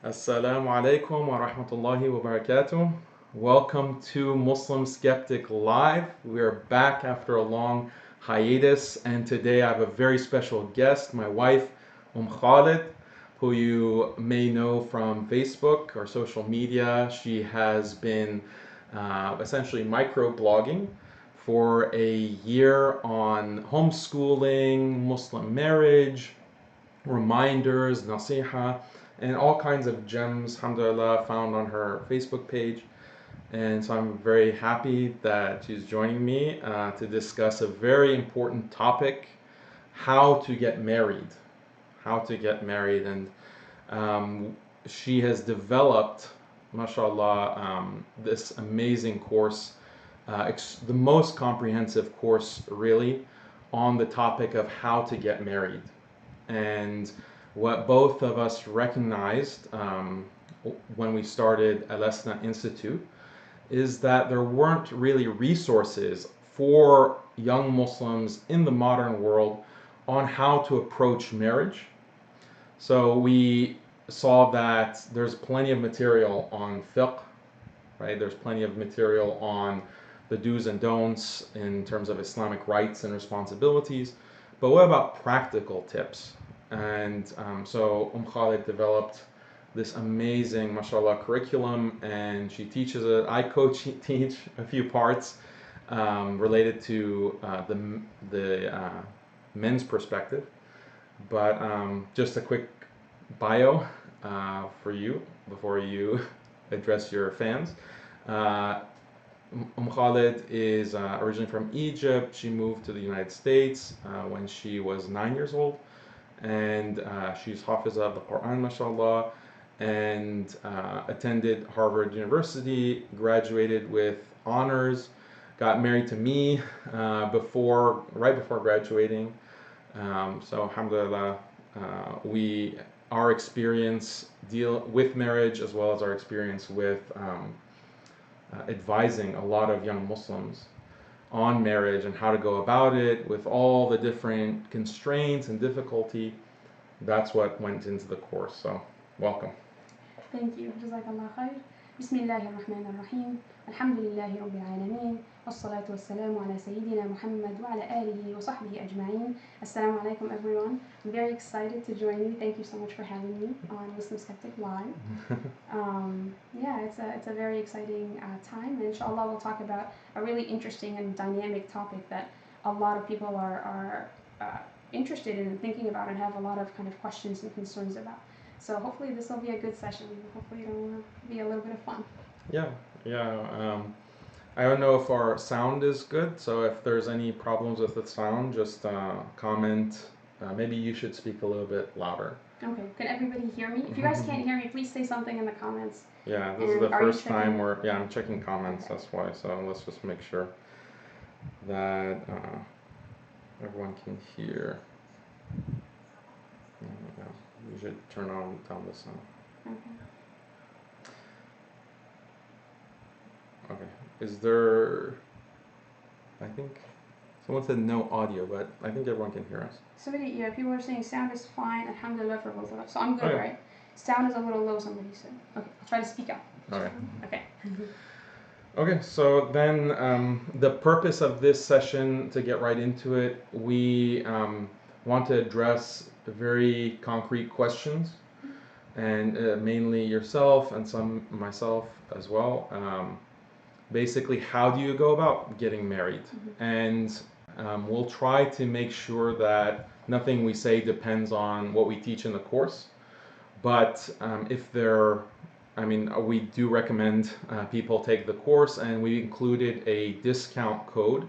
Assalamu alaikum wa rahmatullahi wa barakatuh. Welcome to Muslim Skeptic Live. We are back after a long hiatus, and today I have a very special guest, my wife, Khalid, who you may know from Facebook or social media. She has been essentially microblogging for a year on homeschooling, Muslim marriage, reminders, nasiha, and all kinds of gems, alhamdulillah, found on her Facebook page. And so I'm very happy that she's joining me to discuss a very important topic: how to get married. How to get married. And she has developed, mashallah, this amazing course, the most comprehensive course, really, on the topic of how to get married. And what both of us recognized when we started Alesna Institute is that there weren't really resources for young Muslims in the modern world on how to approach marriage. So we saw that there's plenty of material on fiqh, right? There's plenty of material on the do's and don'ts in terms of Islamic rights and responsibilities. But what about practical tips? And so Khalid developed this amazing, mashallah, curriculum, and she teaches it. I teach a few parts related to the men's perspective. But just a quick bio for you before you address your fans. Uh, Khalid is originally from Egypt. She moved to the United States when she was 9 years old, and she's Hafiza of the Quran, mashallah, and attended Harvard University, graduated with honors, got married to me right before graduating. So alhamdulillah, our experience deal with marriage, as well as our experience with advising a lot of young Muslims on marriage and how to go about it with all the different constraints and difficulty. That's what went into the course. So, welcome. Thank you. Jazakallah khair. Bismillahir Rahmanir Rahim. Alhamdulillahi Rabbil Alameen. Wassalatu wassalamu ala Sayyidina Muhammad wa ala alihi wa sahbihi ajma'in. Assalamu alaikum, everyone. I'm very excited to join you. Thank you so much for having me on Muslim Skeptic Live. It's a very exciting time, and inshallah we'll talk about a really interesting and dynamic topic that a lot of people are interested in and thinking about and have a lot of kind of questions and concerns about. So hopefully this will be a good session. Hopefully it'll be a little bit of fun. Yeah. I don't know if our sound is good, so if there's any problems with the sound, just comment. Maybe you should speak a little bit louder. Okay. Can everybody hear me? If you guys can't hear me, please say something in the comments. Yeah, this is the first time I'm checking comments, okay. That's why. So let's just make sure that everyone can hear. You should turn down the sound. Okay. Is there? I think someone said no audio, but I think everyone can hear us. People are saying sound is fine. Alhamdulillah for both of us. So I'm good, right? Sound is a little low, somebody said. Okay, I'll try to speak up. Okay. Okay, so then the purpose of this session, to get right into it, we want to address very concrete questions, and mainly yourself and myself as well. Basically, how do you go about getting married? And we'll try to make sure that nothing we say depends on what we teach in the course. But we do recommend people take the course, and we included a discount code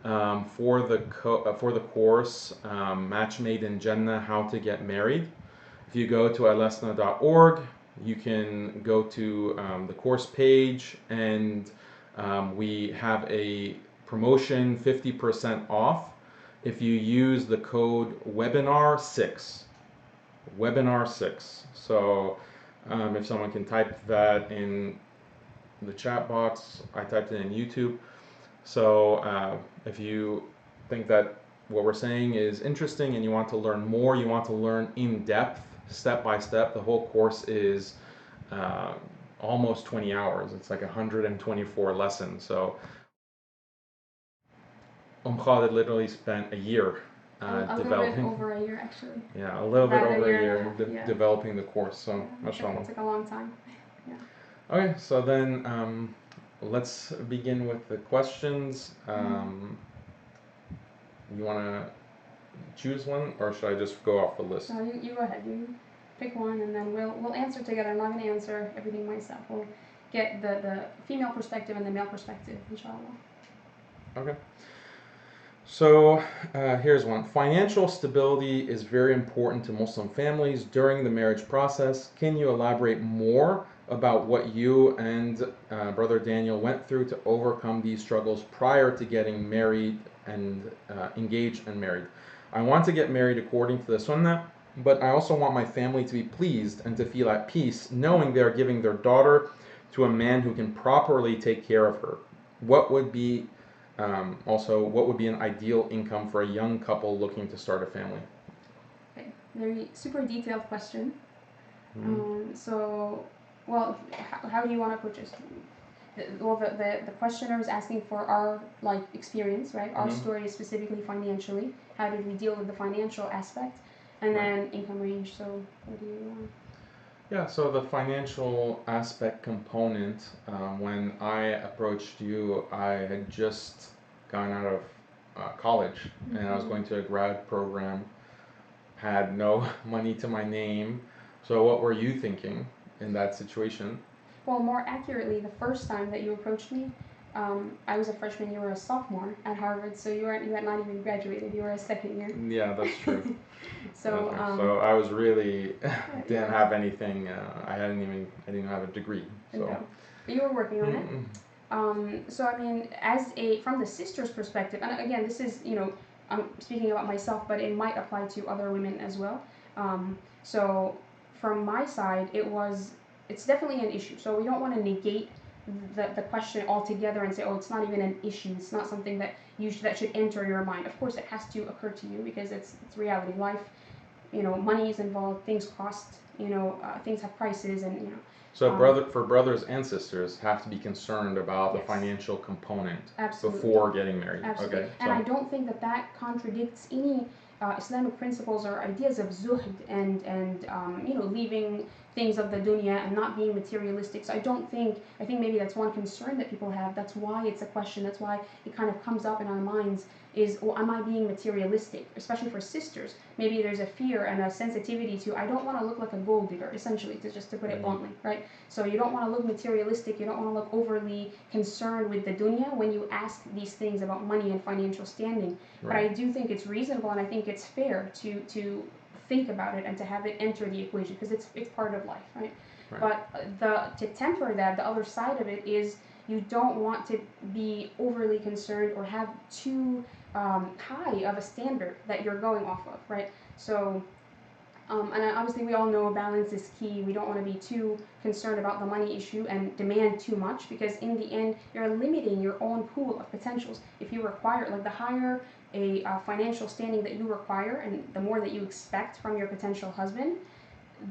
for the course, Match Made in Jannah, How to Get Married. If you go to alesna.org, you can go to the course page, and we have a promotion, 50% off if you use the code webinar6. Webinar6. So if someone can type that in the chat box, I typed it in YouTube. So if you think that what we're saying is interesting and you want to learn more, you want to learn in depth step by step. The whole course is almost 20 hours. It's like 124 lessons. So Khalid literally spent a year a developing. little bit over a year, actually. Yeah, a little bit About a over a year year and a half, yeah. developing the course. So, Yeah, mashallah. it took a long time. Yeah. Okay, so then let's begin with the questions. You want to choose one, or should I just go off the list? No, you go ahead. You pick one, and then we'll answer together. I'm not going to answer everything myself. We'll get the female perspective and the male perspective, inshallah. Okay. So here's one. Financial stability is very important to Muslim families during the marriage process. Can you elaborate more about what you and Brother Daniel went through to overcome these struggles prior to getting married and engaged and married? I want to get married according to the Sunnah, but I also want my family to be pleased and to feel at peace knowing they are giving their daughter to a man who can properly take care of her. What would be what would be an ideal income for a young couple looking to start a family? Okay, very super detailed question. How do you want to approach this? The questioner is asking for our experience, right? Our story is specifically financially. How did we deal with the financial aspect, and then income range? So what do you want? Yeah, so the financial aspect component, when I approached you, I had just gone out of college and I was going to a grad program, had no money to my name. So what were you thinking in that situation? Well, more accurately, the first time that you approached me, I was a freshman, you were a sophomore at Harvard, so you had not even graduated, you were a second year. Yeah, that's true. So I was really didn't have anything. I didn't have a degree. So. No. But you were working on it. So I mean, from the sister's perspective, and again, this is I'm speaking about myself, but it might apply to other women as well. So from my side, it's definitely an issue. So we don't want to negate the question altogether and say, oh, it's not even an issue. It's not something that should enter your mind. Of course, it has to occur to you because it's reality. Life, money is involved. Things cost. Things have prices, and So for brothers and sisters have to be concerned about the financial component before getting married. Absolutely. Okay. And I don't think that contradicts any Islamic principles or ideas of zuhd and leaving things of the dunya and not being materialistic. So I think maybe that's one concern that people have. That's why it's a question. That's why it kind of comes up in our minds is, well, am I being materialistic? Especially for sisters. Maybe there's a fear and a sensitivity to, I don't want to look like a gold digger, essentially, just to put it bluntly, right? So you don't want to look materialistic, you don't want to look overly concerned with the dunya when you ask these things about money and financial standing. But I do think it's reasonable, and I think it's fair to think about it and to have it enter the equation, because it's part of life, right? But to temper that, the other side of it is you don't want to be overly concerned or have too high of a standard that you're going off of, right? So, and obviously we all know balance is key. We don't want to be too concerned about the money issue and demand too much, because in the end, you're limiting your own pool of potentials. If you require, the higher a financial standing that you require and the more that you expect from your potential husband,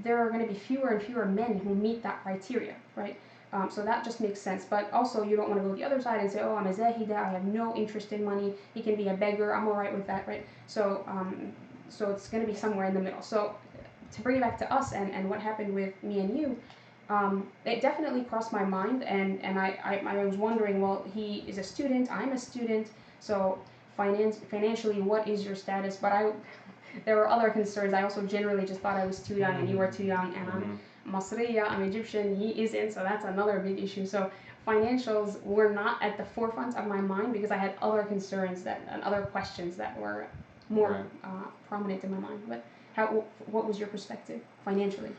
there are going to be fewer and fewer men who meet that criteria, right? So that just makes sense. But also, you don't want to go the other side and say, oh, I'm a zahida, I have no interest in money, he can be a beggar, I'm all right with that, right? So so it's going to be somewhere in the middle. So to bring it back to us and what happened with me and you, it definitely crossed my mind, and I was wondering, well, he is a student, I'm a student, so financially, what is your status? But there were other concerns. I also generally just thought I was too young and you were too young, and I'm Masriya, I'm Egyptian, he isn't, so that's another big issue. So financials were not at the forefront of my mind because I had other concerns and other questions that were more prominent in my mind. But what was your perspective financially?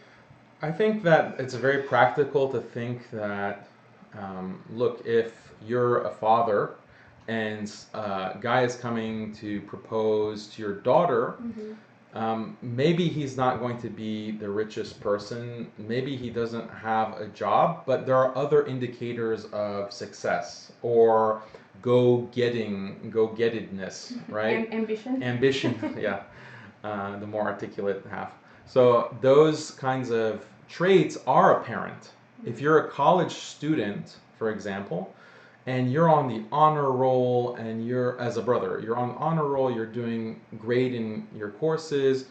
I think that it's very practical to think that, look, if you're a father and a guy is coming to propose to your daughter, maybe he's not going to be the richest person, maybe he doesn't have a job, but there are other indicators of success or go-gettedness, right? Ambition. Ambition, yeah, the more articulate half. So those kinds of traits are apparent. If you're a college student, for example, and you're on the honor roll and you're, as a brother, you're on the honor roll, you're doing great in your courses,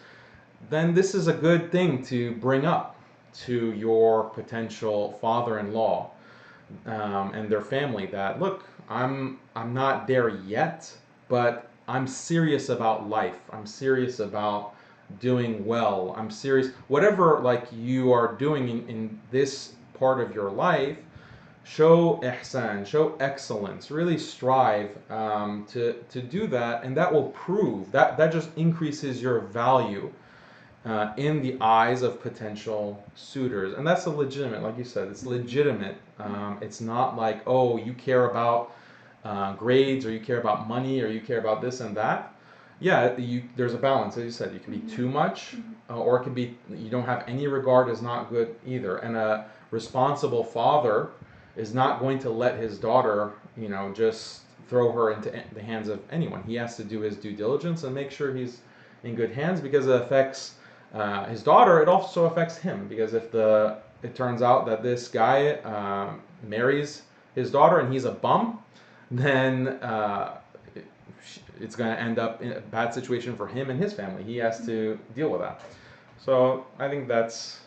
then this is a good thing to bring up to your potential father-in-law, and their family, that look, I'm not there yet, but I'm serious about life. I'm serious about doing well. I'm serious. Whatever like you are doing in this part of your life, show ihsan, show excellence. Really strive to do that, and that will prove that that just increases your value in the eyes of potential suitors. And that's a legitimate, like you said, it's legitimate. It's not like, oh, you care about grades, or you care about money, or you care about this and that. Yeah, there's a balance, as you said. You can be too much, or it can be you don't have any regard, is not good either. And a responsible father is not going to let his daughter, just throw her into the hands of anyone. He has to do his due diligence and make sure he's in good hands, because it affects his daughter. It also affects him, because if it turns out that this guy marries his daughter and he's a bum, then it's going to end up in a bad situation for him and his family. He has to deal with that. So I think that's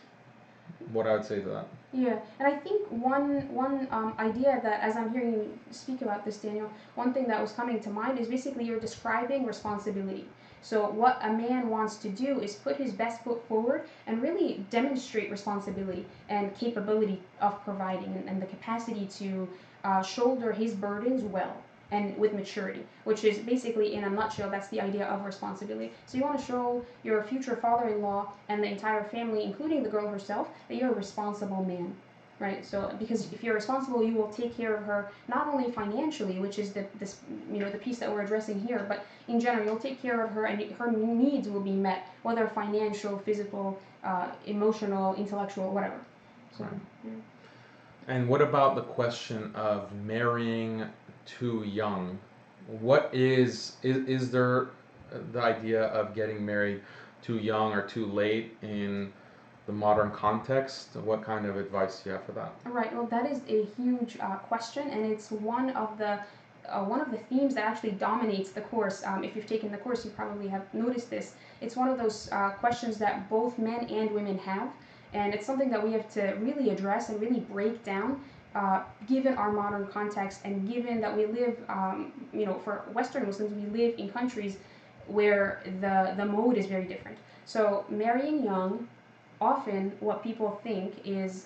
what I would say to that. Yeah, and I think one idea that, as I'm hearing you speak about this, Daniel, one thing that was coming to mind is basically you're describing responsibility. So what a man wants to do is put his best foot forward and really demonstrate responsibility and capability of providing, and the capacity to shoulder his burdens well and with maturity, which is basically, in a nutshell, that's the idea of responsibility. So you want to show your future father-in-law and the entire family, including the girl herself, that you're a responsible man, right? So because if you're responsible, you will take care of her not only financially, which is the piece that we're addressing here, but in general, you'll take care of her, and her needs will be met, whether financial, physical, emotional, intellectual, whatever. So. Right. Yeah. And what about the question of marrying too young? What is there the idea of getting married too young or too late in the modern context? What kind of advice do you have for that? Right. Well, that is a huge question, and it's one of the themes that actually dominates the course. If you've taken the course, you probably have noticed this. It's one of those questions that both men and women have, and it's something that we have to really address and really break down, given our modern context, and given that we live, for Western Muslims, we live in countries where the mode is very different. So marrying young, often what people think is,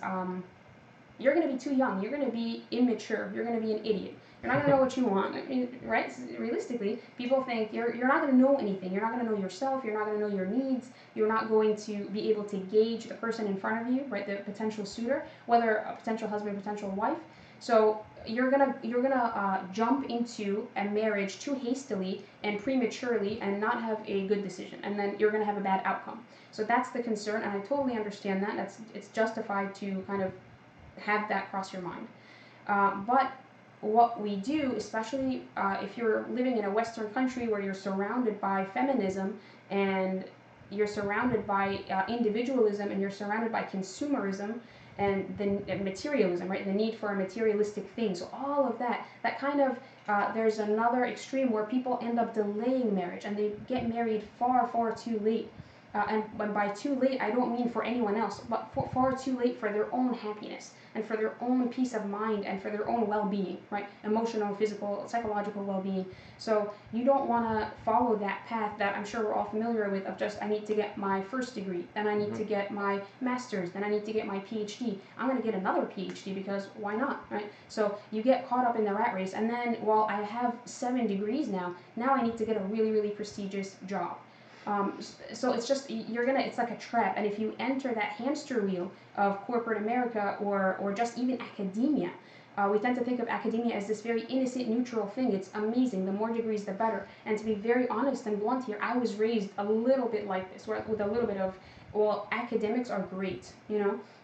you're going to be too young, you're going to be immature, you're going to be an idiot, you're not going to know what you want. I mean, right? Realistically, people think you're not going to know anything, you're not going to know yourself, you're not going to know your needs, you're not going to be able to gauge the person in front of you, right, the potential suitor, whether a potential husband, potential wife. So you're gonna jump into a marriage too hastily and prematurely and not have a good decision, and then you're gonna have a bad outcome. So that's the concern, and I totally understand that. It's justified to kind of have that cross your mind. But what we do, especially if you're living in a Western country where you're surrounded by feminism, and you're surrounded by individualism, and you're surrounded by consumerism, and the materialism, right? The need for a materialistic thing. So all of that kind of, there's another extreme where people end up delaying marriage, and they get married far, far too late. And by too late, I don't mean for anyone else, but far too late for their own happiness, and for their own peace of mind, and for their own well-being, right? Emotional, physical, psychological well-being. So you don't want to follow that path that I'm sure we're all familiar with, of just, I need to get my first degree, then I need to get my master's, then I need to get my PhD. I'm going to get another PhD because why not, right? So you get caught up in the rat race, and then, well, I have 7 degrees now I need to get a really, really prestigious job. So it's just, it's like a trap, and if you enter that hamster wheel of corporate America, or just even academia, we tend to think of academia as this very innocent, neutral thing. It's amazing, the more degrees the better. And to be very honest and blunt here, I was raised a little bit like this, with a little bit of, well, academics are great,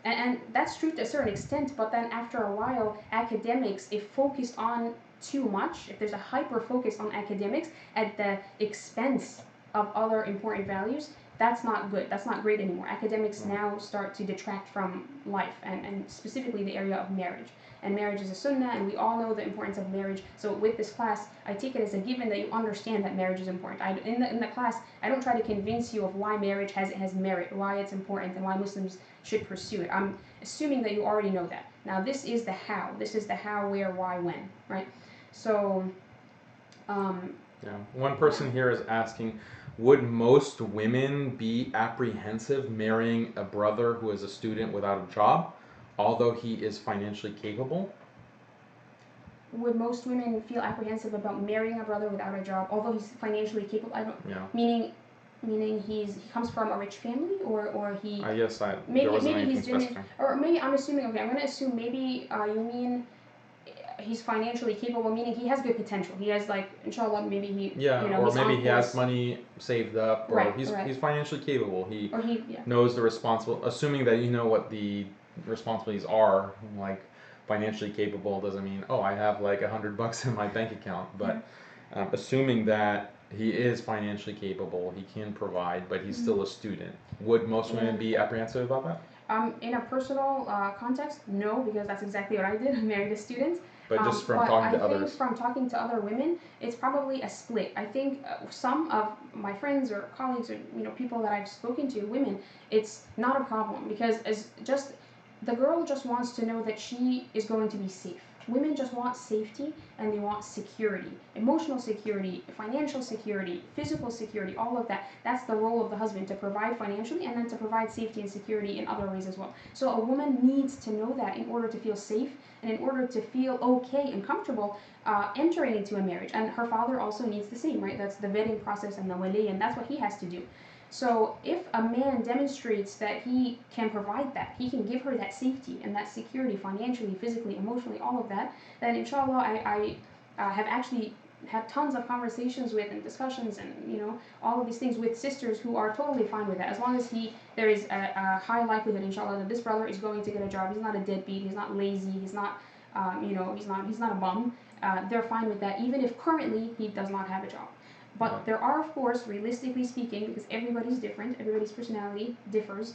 and that's true to a certain extent, but then after a while, academics, if focused on too much, if there's a hyper focus on academics at the expense of other important values, that's not good. That's not great anymore. Academics now start to detract from life, and specifically the area of marriage. And marriage is a sunnah, and we all know the importance of marriage. So with this class, I take it as a given that you understand that marriage is important. In the class, I don't try to convince you of why marriage has merit, why it's important, and why Muslims should pursue it. I'm assuming that you already know that. Now this is the how. This is the how, where, why, when, right? So, yeah. One person here is asking, would most women be apprehensive marrying a brother who is a student without a job, although he is financially capable? would most women feel apprehensive about marrying a brother without a job, although he's financially capable? I don't. Yeah. Meaning he comes from a rich family, or he. I guess maybe he's genuine, or maybe I'm assuming. Okay, I'm gonna assume maybe you mean he's financially capable, meaning he has good potential. He has, like, inshallah, maybe he. Yeah, or maybe he has money saved up, or right, he's financially capable. He yeah. knows the responsible. Assuming that you know what the responsibilities are, like financially capable doesn't mean, oh, I have like $100 in my bank account, but assuming that he is financially capable, he can provide, but he's still a student. Would most women be apprehensive about that? In a personal context, no, because that's exactly what I did. I married a student. But just from talking to others? I think from talking to other women, it's probably a split. I think some of my friends or colleagues or people that I've spoken to, women, it's not a problem, because the girl just wants to know that she is going to be safe. Women just want safety, and they want security, emotional security, financial security, physical security, all of that. That's the role of the husband, to provide financially and then to provide safety and security in other ways as well. So a woman needs to know that in order to feel safe and in order to feel okay and comfortable entering into a marriage. And her father also needs the same, right? That's the vetting process and the wali, and that's what he has to do. So if a man demonstrates that he can provide that, he can give her that safety and that security financially, physically, emotionally, all of that, then inshallah I have actually had tons of conversations with and discussions and all of these things with sisters who are totally fine with that, as long as there is a high likelihood, inshallah, that this brother is going to get a job. He's not a deadbeat, he's not lazy, he's not he's not a bum. They're fine with that, even if currently he does not have a job. But there are, of course, realistically speaking, because everybody's different, everybody's personality differs,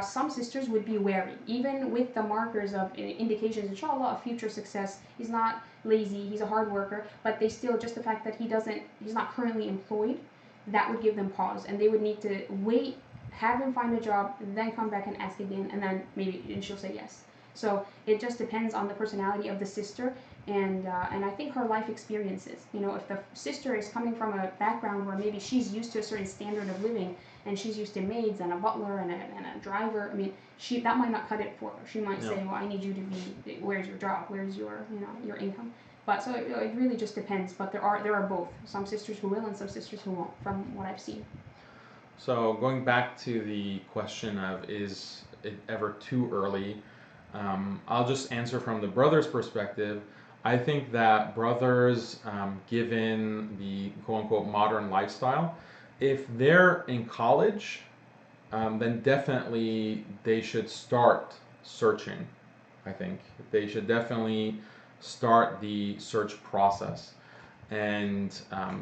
some sisters would be wary, even with the markers of indications, inshallah, of future success. He's not lazy, he's a hard worker, but they still, just the fact that he's not currently employed, that would give them pause, and they would need to wait, have him find a job, then come back and ask again, and then and she'll say yes. So it just depends on the personality of the sister, and I think her life experiences. If the sister is coming from a background where maybe she's used to a certain standard of living, and she's used to maids and a butler and a driver, I mean, that might not cut it for her. She might say, well, I need you to be, where's your job? Where's your your income? But so it really just depends. But there are both. Some sisters who will and some sisters who won't, from what I've seen. So going back to the question of, is it ever too early? I'll just answer from the brother's perspective. I think that brothers, given the quote-unquote modern lifestyle, if they're in college, then definitely they should start searching, I think. They should definitely start the search process. And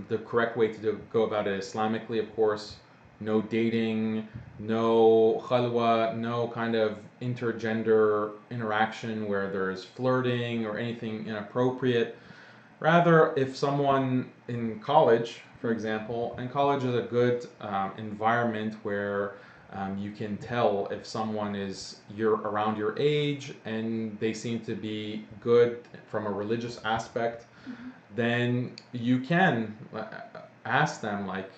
the correct way to go about it Islamically, of course, no dating, no khalwa, no kind of intergender interaction where there's flirting or anything inappropriate. Rather, if someone in college, for example, and college is a good environment where you can tell if someone is around your age and they seem to be good from a religious aspect, then you can ask them, like,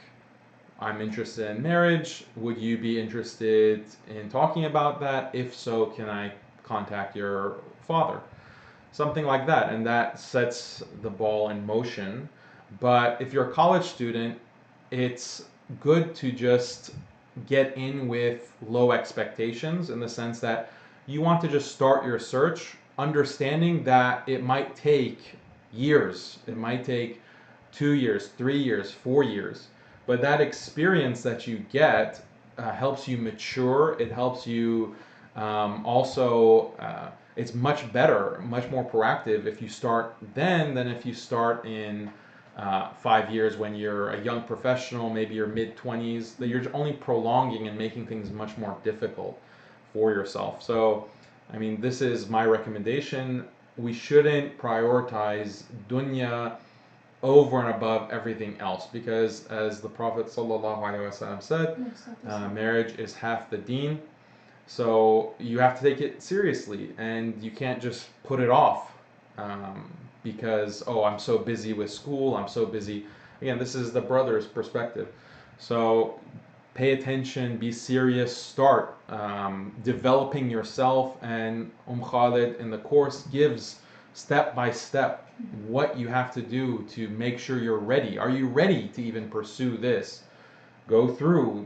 I'm interested in marriage. Would you be interested in talking about that? If so, can I contact your father? Something like that, and that sets the ball in motion. But if you're a college student, it's good to just get in with low expectations, in the sense that you want to just start your search, understanding that it might take years. It might take 2 years, 3 years, 4 years. But that experience that you get helps you mature. It helps you also, it's much better, much more proactive if you start then than if you start in 5 years when you're a young professional, maybe your mid-20s, that you're only prolonging and making things much more difficult for yourself. So, I mean, this is my recommendation. We shouldn't prioritize dunya over and above everything else, because as the Prophet ﷺ said, marriage is half the deen. So you have to take it seriously, and you can't just put it off because, oh, I'm so busy with school, I'm so busy. Again, this is the brother's perspective. So pay attention, be serious, start developing yourself. And Khalid in the course gives step by step what you have to do to make sure you're ready. Are you ready to even pursue this? Go through,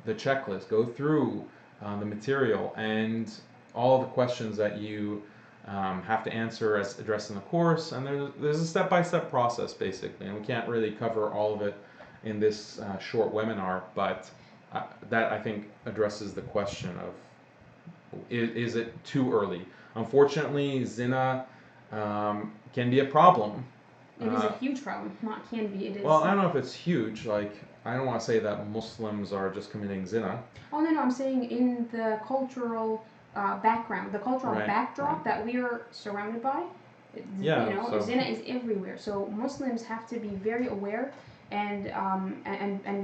the checklist, go through the material, and all the questions that you have to answer as addressed in the course. And there's a step-by-step process, basically, and we can't really cover all of it in this short webinar, but that, I think, addresses the question of, is it too early? Unfortunately, zina can be a problem. It is a huge problem, not can be, it is. Well, I don't know if it's huge. Like, I don't want to say that Muslims are just committing zina. Oh, no, I'm saying in the cultural background, the cultural backdrop that we are surrounded by. Yeah, zina is everywhere. So Muslims have to be very aware and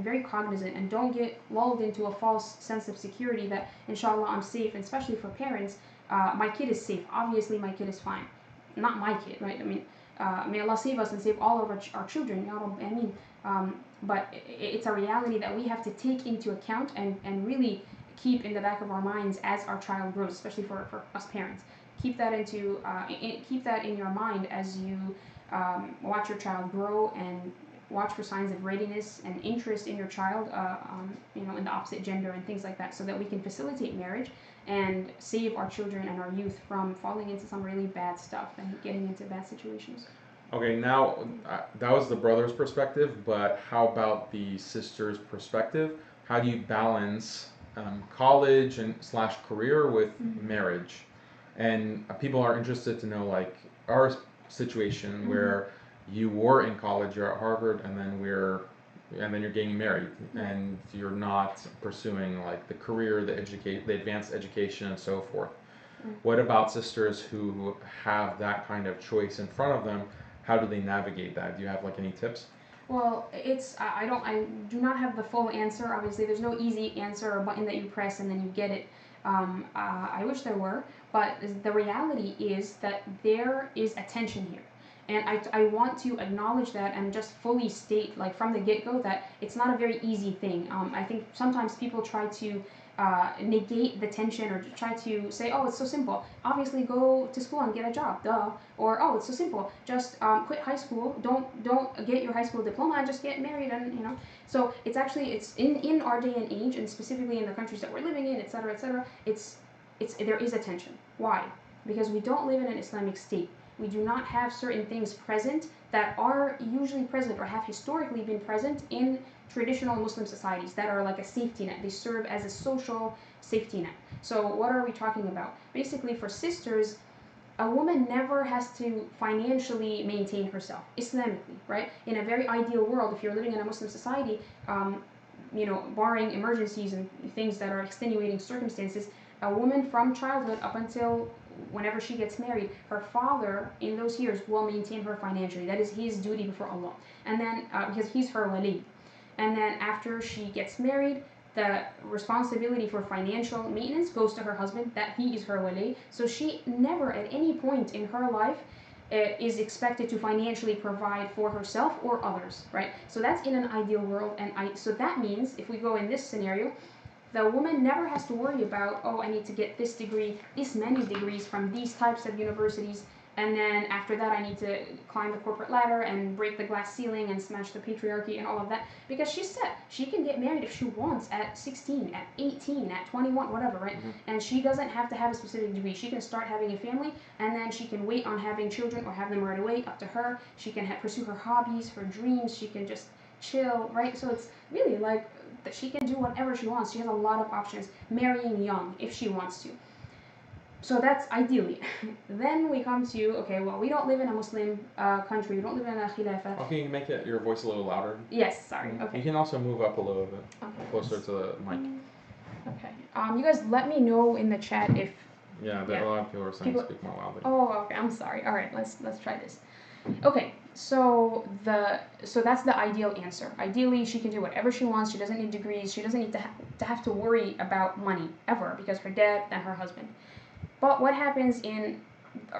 very cognizant, and don't get lulled into a false sense of security that, inshallah, I'm safe. And especially for parents, my kid is safe. Obviously, my kid is fine. Not my kid, right? I mean, may Allah save us and save all of our children. Ya Rabb, Ameen. But it's a reality that we have to take into account and really keep in the back of our minds as our child grows, especially for us parents. Keep that keep that in your mind as you watch your child grow, and watch for signs of readiness and interest in your child, in the opposite gender and things like that, so that we can facilitate marriage and save our children and our youth from falling into some really bad stuff and getting into bad situations. Okay, now that was the brother's perspective, but how about the sister's perspective? How do you balance college and / career with marriage? And people are interested to know, like, our situation where you were in college, you're at Harvard, and then you're getting married, and you're not pursuing like the career, the advanced education, and so forth. What about sisters who have that kind of choice in front of them? How do they navigate that? Do you have like any tips? Well, I do not have the full answer. Obviously, there's no easy answer or button that you press and then you get it. I wish there were, but the reality is that there is a tension here. And I want to acknowledge that and just fully state, like from the get-go, that it's not a very easy thing. I think sometimes people try to negate the tension, or try to say, oh, it's so simple. Obviously, go to school and get a job, duh. Or, oh, it's so simple. Just quit high school. Don't get your high school diploma and just get married, and. So it's in our day and age, and specifically in the countries that we're living in, etc., etc. There is a tension. Why? Because we don't live in an Islamic state. We do not have certain things present that are usually present or have historically been present in traditional Muslim societies that are like a safety net. They serve as a social safety net. So what are we talking about? Basically, for sisters, a woman never has to financially maintain herself, Islamically, right? In a very ideal world, if you're living in a Muslim society, barring emergencies and things that are extenuating circumstances, a woman from childhood up until whenever she gets married, her father in those years will maintain her financially. That is his duty before Allah. And then, because he's her wali. And then after she gets married, the responsibility for financial maintenance goes to her husband, that he is her wali. So she never at any point in her life is expected to financially provide for herself or others, right? So that's in an ideal world. And so that means, if we go in this scenario, the woman never has to worry about, oh, I need to get this degree, this many degrees from these types of universities, and then after that I need to climb the corporate ladder and break the glass ceiling and smash the patriarchy and all of that, because she's set. She can get married if she wants at 16, at 18, at 21, whatever, right? And she doesn't have to have a specific degree. She can start having a family, and then she can wait on having children or have them right away, up to her. She can pursue her hobbies, her dreams. She can just chill, right? So it's really like that she can do whatever she wants. She has a lot of options, marrying young if she wants to. So that's ideally. Then we come to, okay, well, we don't live in a Muslim country. We don't live in a khilafah. Okay, you can make your voice a little louder. Yes, sorry. Okay. You can also move up a little bit closer to the mic. Okay. You guys let me know in the chat if. Yeah, a lot of people are saying speak more loudly. Oh, okay. I'm sorry. All right, let's try this. Okay, so that's the ideal answer. Ideally, she can do whatever she wants. She doesn't need degrees. She doesn't need to have to worry about money ever because her dad and her husband. But what happens in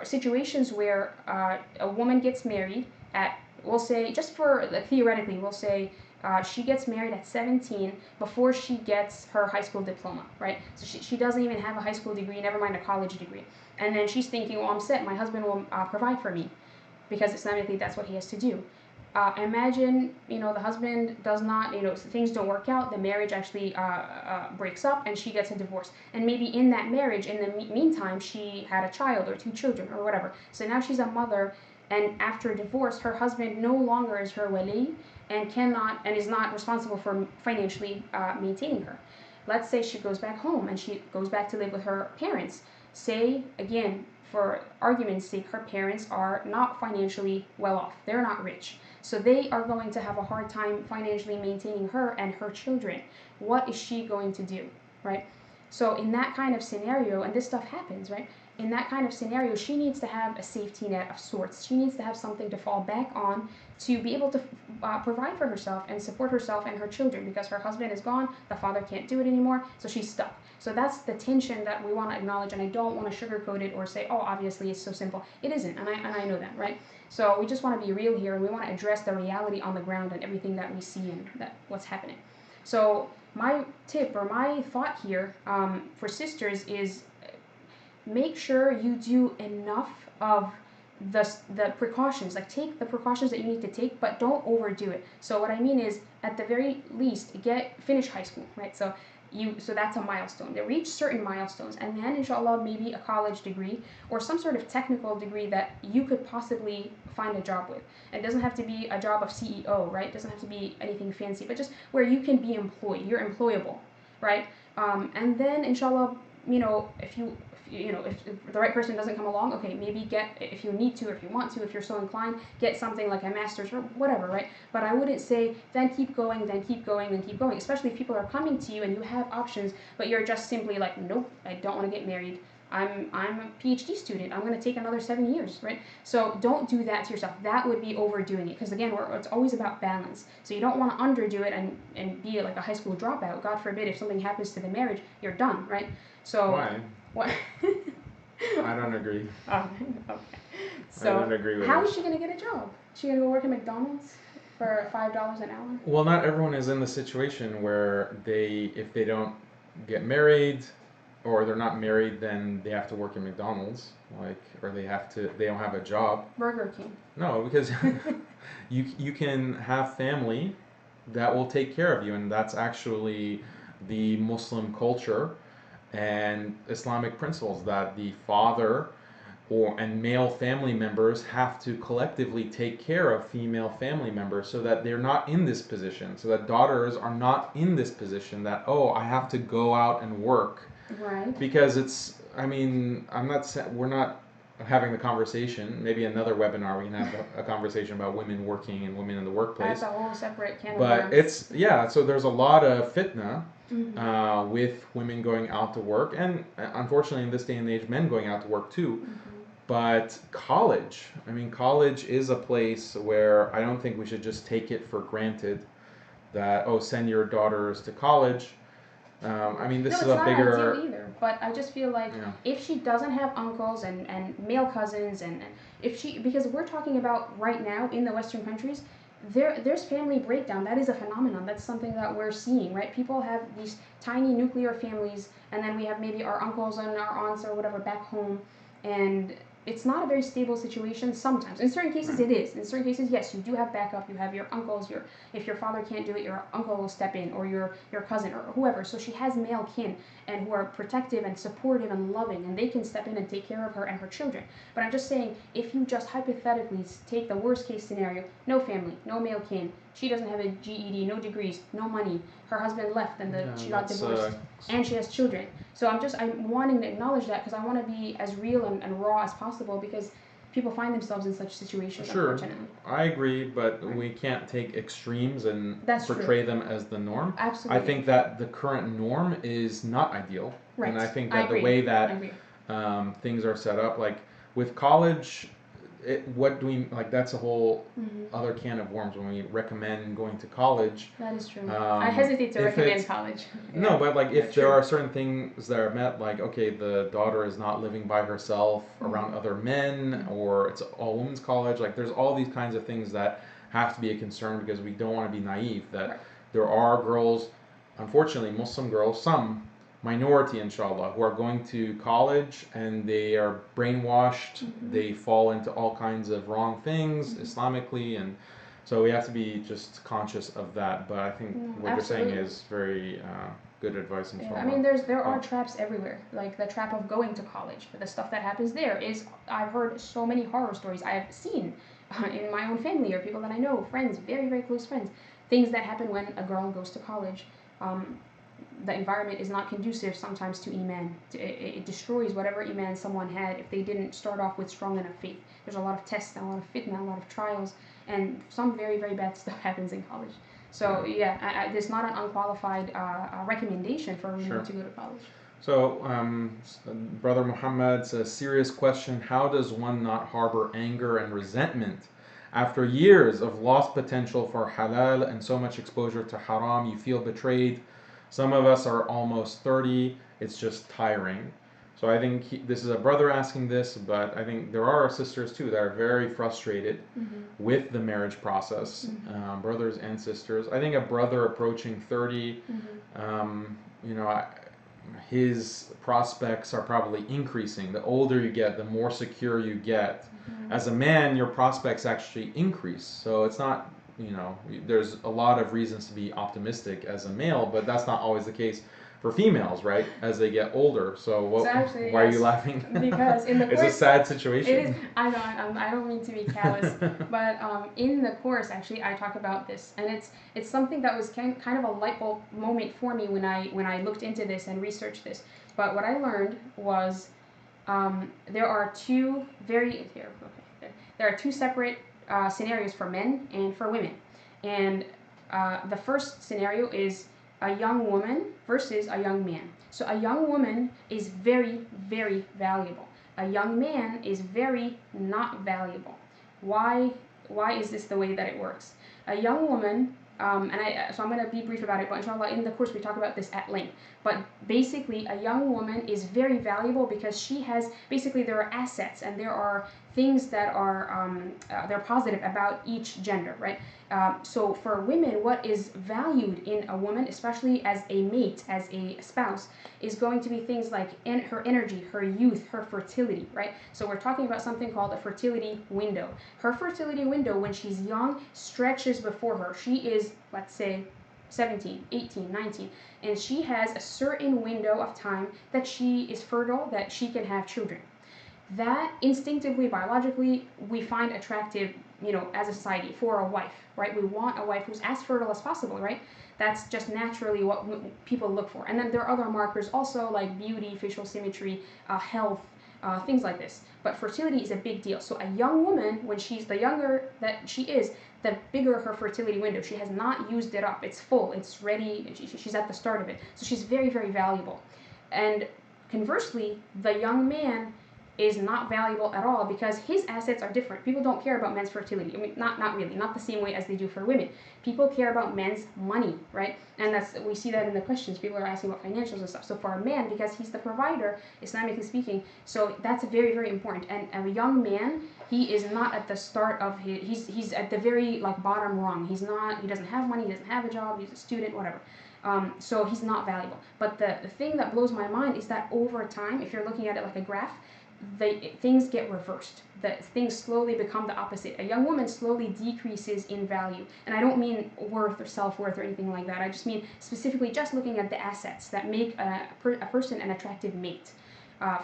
situations where a woman gets married at, we'll say, just for theoretically, we'll say she gets married at 17 before she gets her high school diploma, right? So she doesn't even have a high school degree, never mind a college degree. And then she's thinking, well, I'm set. My husband will provide for me, because Islamically that's what he has to do. Imagine, the husband does not, things don't work out, the marriage actually breaks up and she gets a divorce. And maybe in that marriage, in the meantime, she had a child or 2 children or whatever. So now she's a mother, and after a divorce, her husband no longer is her wali and is not responsible for financially maintaining her. Let's say she goes back home and she goes back to live with her parents. Say, again, for argument's sake, her parents are not financially well off. They're not rich. So they are going to have a hard time financially maintaining her and her children. What is she going to do, right? So in that kind of scenario, and this stuff happens, right? In that kind of scenario, she needs to have a safety net of sorts. She needs to have something to fall back on to be able to provide for herself and support herself and her children, because her husband is gone, the father can't do it anymore, so she's stuck. So that's the tension that we want to acknowledge, and I don't want to sugarcoat it or say, oh, obviously it's so simple. It isn't, and I know that, right? So we just want to be real here, and we want to address the reality on the ground and everything that we see and what's happening. So my tip or my thought here for sisters is make sure you do enough of the precautions. Like, take the precautions that you need to take, but don't overdo it. So what I mean is, at the very least, finish high school, right? So that's a milestone. They reach certain milestones, and then inshallah maybe a college degree or some sort of technical degree that you could possibly find a job with. It doesn't have to be a job of CEO, right? It doesn't have to be anything fancy, but just where you can be employed. You're employable, right? And then inshallah, if the right person doesn't come along, okay, maybe if you need to, or if you want to, if you're so inclined, get something like a master's or whatever, right? But I wouldn't say, then keep going, then keep going, then keep going, especially if people are coming to you and you have options, but you're just simply like, nope, I don't want to get married. I'm a PhD student. I'm going to take another 7 years, right? So don't do that to yourself. That would be overdoing it, because again, it's always about balance. So you don't want to underdo it and be like a high school dropout. God forbid, if something happens to the marriage, you're done, right? So why? What? I don't agree. Oh, okay. So I don't agree with how is she going to get a job? Is she going to go work at McDonald's for $5 an hour? Well, not everyone is in the situation where if they don't get married, or they're not married, then they have to work at McDonald's, or they don't have a job. Burger King. No, because you can have family that will take care of you, and that's actually the Muslim culture and Islamic principles, that the father and male family members have to collectively take care of female family members, so that they're not in this position, so that daughters are not in this position that, oh, I have to go out and work. Right. Because we're not having the conversation. Maybe another webinar we can have a conversation about women working and women in the workplace. That's a whole separate can of worms. But so there's a lot of fitna mm-hmm. With women going out to work, and unfortunately in this day and age, men going out to work too. Mm-hmm. But college is a place where I don't think we should just take it for granted that, oh, send your daughters to college. This is a bigger. It's not ideal either, but I just feel like if she doesn't have uncles and male cousins, and because we're talking about right now in the Western countries, there's family breakdown. That is a phenomenon. That's something that we're seeing, right? People have these tiny nuclear families, and then we have maybe our uncles and our aunts or whatever back home, and it's not a very stable situation sometimes. In certain cases it is. In certain cases, yes, you do have backup. You have your uncles. If your father can't do it, your uncle will step in, or your cousin, or whoever. So she has male kin and who are protective and supportive and loving, and they can step in and take care of her and her children. But I'm just saying, if you just hypothetically take the worst case scenario, no family, no male kin, she doesn't have a GED, no degrees, no money. Her husband left, and she got divorced, and she has children. So I'm wanting to acknowledge that because I want to be as real and raw as possible, because people find themselves in such situations. Sure, unfortunately. I agree, but we can't take extremes and That's portray true. them as the norm. Absolutely. I think that the current norm is not ideal, Right. and I think I that the agree. way that things are set up, like with college, what do we like? That's a whole other can of worms when we recommend going to college. That is true. I hesitate to recommend college. No, but like if there are certain things that are met, like okay, the daughter is not living by herself around other men, or it's all women's college. Like there's all these kinds of things that have to be a concern, because we don't want to be naive that there are girls, unfortunately Muslim girls, some minority inshallah, who are going to college and they are brainwashed, they fall into all kinds of wrong things Islamically, and so we have to be just conscious of that. But I think what you're saying is very good advice, inshallah. I mean, there are traps everywhere, like the trap of going to college. The stuff that happens there is, I've heard so many horror stories I have seen in my own family, or people that I know, friends, very, very close friends, things that happen when a girl goes to college. The environment is not conducive sometimes to Iman. It destroys whatever Iman someone had if they didn't start off with strong enough faith. There's a lot of tests, and a lot of fitna, a lot of trials, and some very, very bad stuff happens in college. So yeah, there's not an unqualified recommendation for women to go to college. So, Brother Muhammad says, serious question, how does one not harbor anger and resentment after years of lost potential for halal and so much exposure to haram? You feel betrayed. Some of us are almost 30. It's just tiring. So I think this is a brother asking this, but I think there are sisters too that are very frustrated with the marriage process, brothers and sisters. I think a brother approaching 30, his prospects are probably increasing. The older you get, the more secure you get. As a man, your prospects actually increase. So it's not, there's a lot of reasons to be optimistic as a male, but that's not always the case for females, right? As they get older. So why are you laughing? Because in the course, it's a sad situation. It is. I know. I don't mean to be callous, but in the course, actually, I talk about this, and it's something that was kind of a light bulb moment for me when I looked into this and researched this. But what I learned was there are two separate scenarios for men and for women, and the first scenario is a young woman versus a young man. So a young woman is very, very valuable. A young man is very not valuable. Why is this the way that it works? A young woman, so I'm going to be brief about it, but inshallah in the course we talk about this at length. But basically a young woman is very valuable because she has, there are assets and there are things that are they're positive about each gender, right? So for women, what is valued in a woman, especially as a mate, as a spouse, is going to be things like her energy, her youth, her fertility, right? So we're talking about something called a fertility window. Her fertility window when she's young stretches before her. She is, let's say, 17, 18, 19, and she has a certain window of time that she is fertile, that she can have children. That instinctively, biologically, we find attractive, as a society, for a wife, right? We want a wife who's as fertile as possible, right? That's just naturally what people look for. And then there are other markers also, like beauty, facial symmetry, health, things like this. But fertility is a big deal. So a young woman, when she's the younger that she is, the bigger her fertility window. She has not used it up. It's full. It's ready. She's at the start of it. So she's very, very valuable. And conversely, the young man is not valuable at all because his assets are different. People don't care about men's fertility. I mean, not really, not the same way as they do for women. People care about men's money, right? And we see that in the questions. People are asking about financials and stuff. So for a man, because he's the provider, Islamically speaking, so that's very, very important. And a young man, he is not at the start of he's at the very bottom rung. He doesn't have money, he doesn't have a job, he's a student, whatever. So he's not valuable. But the thing that blows my mind is that over time, if you're looking at it like a graph, things get reversed. Things slowly become the opposite. A young woman slowly decreases in value. And I don't mean worth or self-worth or anything like that. I just mean specifically just looking at the assets that make a person an attractive mate.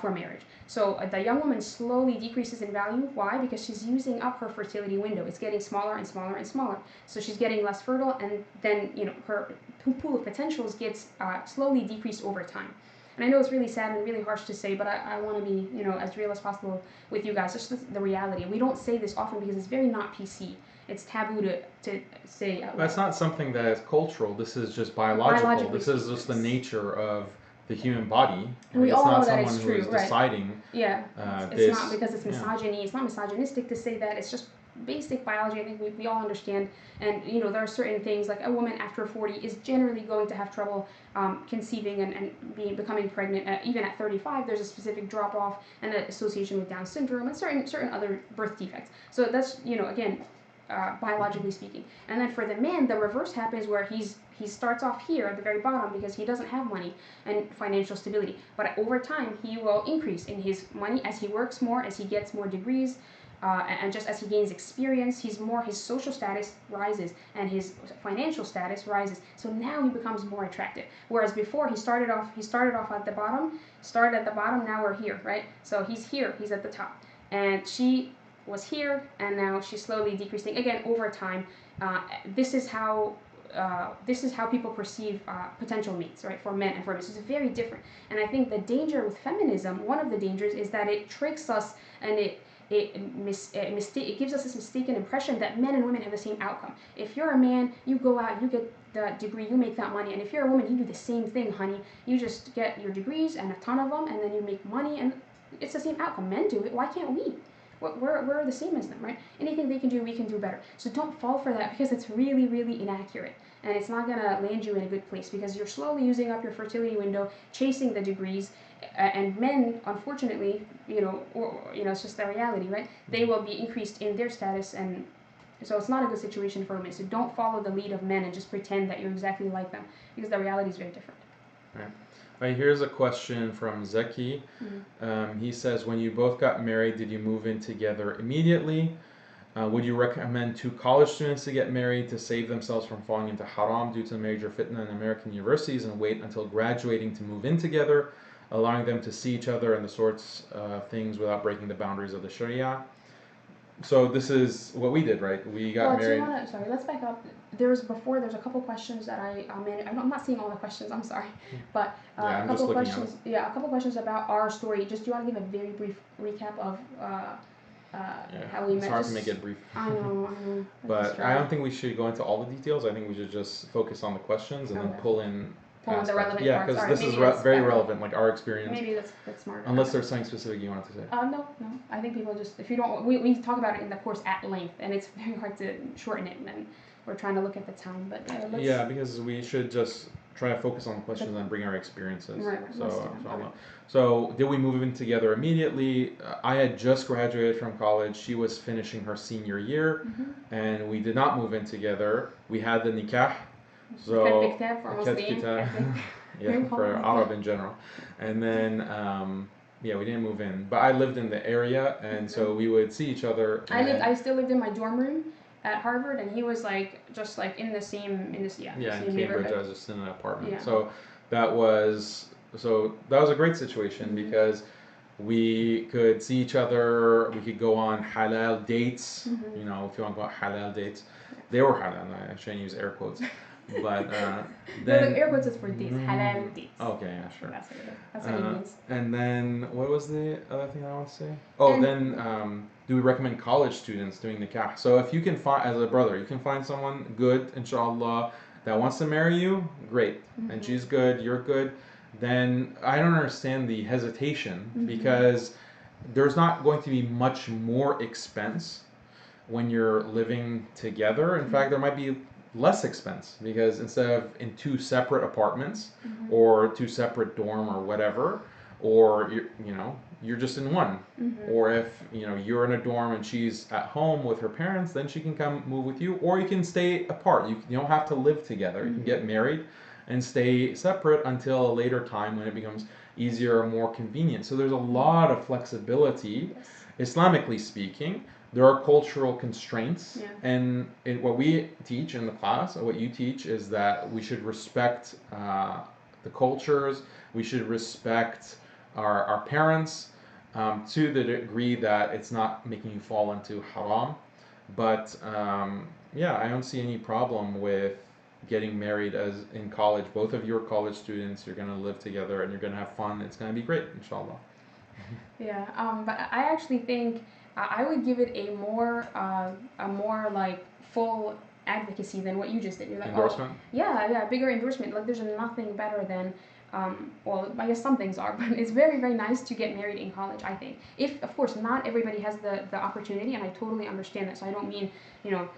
for marriage. So the young woman slowly decreases in value. Why? Because she's using up her fertility window. It's getting smaller and smaller and smaller. So she's getting less fertile, and then her pool of potentials gets slowly decreased over time. And I know it's really sad and really harsh to say, but I want to be as real as possible with you guys. Just the reality. We don't say this often because it's very not PC. It's taboo to say out loud. That's not something that is cultural. This is just biological. This is just the nature of the human body. And we it's all not know that someone it's who true, is right? deciding. Yeah, this, it's not because it's misogyny. It's not misogynistic to say that. It's just basic biology. I think we all understand. And there are certain things like a woman after 40 is generally going to have trouble conceiving and becoming pregnant. Even at 35, there's a specific drop off and an association with Down syndrome and certain other birth defects. So that's again. Biologically speaking. And then for the man, the reverse happens where he starts off here at the very bottom because he doesn't have money and financial stability. But over time, he will increase in his money as he works more, as he gets more degrees, and just as he gains experience, his social status rises and his financial status rises. So now he becomes more attractive. Whereas before he started off at the bottom, now we're here, right? So he's here, he's at the top. And she was here, and now she's slowly decreasing again over time. This is how people perceive potential mates, right, for men and for women. So it's very different. And I think the danger with feminism, one of the dangers, is that it tricks us and it gives us this mistaken impression that men and women have the same outcome. If you're a man, you go out, you get the degree, you make that money. And if you're a woman, you do the same thing, honey. You just get your degrees and a ton of them, and then you make money, and it's the same outcome. Men do it. Why can't we? We're the same as them, right? Anything they can do, we can do better. So don't fall for that because it's really, really inaccurate. And it's not going to land you in a good place because you're slowly using up your fertility window, chasing the degrees. And men, unfortunately, it's just the reality, right? They will be increased in their status, and so it's not a good situation for women. So don't follow the lead of men and just pretend that you're exactly like them because the reality is very different. Right. Right, here's a question from Zeki. He says, when you both got married, did you move in together immediately? Would you recommend two college students to get married to save themselves from falling into haram due to the major fitna in American universities and wait until graduating to move in together, allowing them to see each other and the sorts of things without breaking the boundaries of the Sharia? So this is what we did, right? We got married. Sorry, let's back up. There's a couple questions that I'm not seeing all the questions. I'm sorry, but a couple questions. Yeah, a couple questions about our story. Just do you want to give a very brief recap of how we met? It's hard to make it brief. I know. But I don't think we should go into all the details. I think we should just focus on the questions and then pull in the relevant yeah, parts. because this is very relevant, like our experience. Maybe that's smart. Unless there's something specific you wanted to say. No. I think people just, if you don't, we talk about it in the course at length, and it's very hard to shorten it, and we're trying to look at the time. But yeah, because we should just try to focus on the questions and bring our experiences. Right. So did we move in together immediately? I had just graduated from college. She was finishing her senior year, and we did not move in together. We had the nikah. So yeah, for Arab in general, and then we didn't move in, but I lived in the area, and so we would see each other. I still lived in my dorm room at Harvard, and he was just in the same in Cambridge. neighborhood. I was just in an apartment. Yeah. So that was a great situation because we could see each other. We could go on halal dates. If you want to go on halal dates, they were halal. I shouldn't use air quotes. But then the air quotes is for dates, halal dates. Okay, yeah, sure. That's what it means. And then what was the other thing I want to say? Do we recommend college students doing nikah? So if you can find, as a brother, you can find someone good, inshallah, that wants to marry you, great. And she's good, you're good. Then I don't understand the hesitation because there's not going to be much more expense when you're living together. In fact, there might be less expense because instead of in two separate apartments or two separate dorm or whatever, or you're just in one, or if you're in a dorm and she's at home with her parents, then she can come move with you, or you can stay apart. You don't have to live together. You can get married and stay separate until a later time when it becomes easier or more convenient. So there's a lot of flexibility, Islamically speaking. There are cultural constraints, and what we teach in the class, or what you teach, is that we should respect the cultures, we should respect our parents, to the degree that it's not making you fall into haram. But yeah, I don't see any problem with getting married as in college. Both of you are college students. You're going to live together and you're going to have fun. It's going to be great, inshallah. Yeah, but I actually think I would give it a more like full advocacy than what you just did. You're like, Endorsement? oh, yeah, bigger endorsement. Like, there's nothing better than, well, I guess some things are, but it's very, very nice to get married in college, I think. If, of course, not everybody has the opportunity, and I totally understand that, so I don't mean, you know,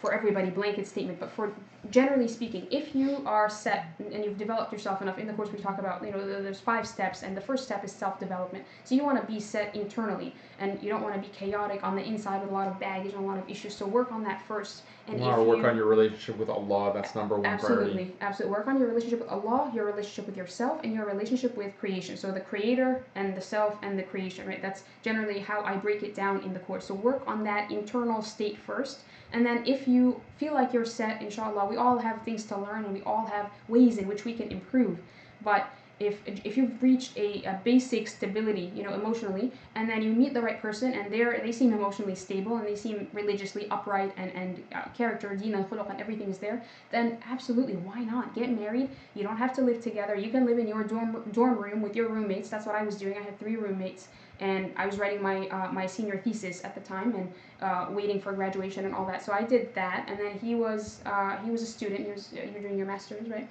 for everybody blanket statement, but for generally speaking, if you are set and you've developed yourself enough, in the course we talk about, you know, there's 5 steps, and the first step is self-development. So you want to be set internally, and you don't want to be chaotic on the inside with a lot of baggage and a lot of issues. So work on that first. And you want to work on your relationship with Allah. That's number one priority. Absolutely. Work on your relationship with Allah, your relationship with yourself, and your relationship with creation. So the creator and the self and the creation, right? That's generally how I break it down in the course. So work on that internal state first. And then if you feel like you're set, inshallah, we all have things to learn and we all have ways in which we can improve. But if you've reached a basic stability, you know, emotionally, and then you meet the right person and they seem emotionally stable and they seem religiously upright and character, deen and khuluq and everything is there, then absolutely, why not? Get married. You don't have to live together. You can live in your dorm room with your roommates. That's what I was doing. I had 3 roommates. And I was writing my senior thesis at the time and waiting for graduation and all that. So I did that, and then he was a student. You're doing your master's, right?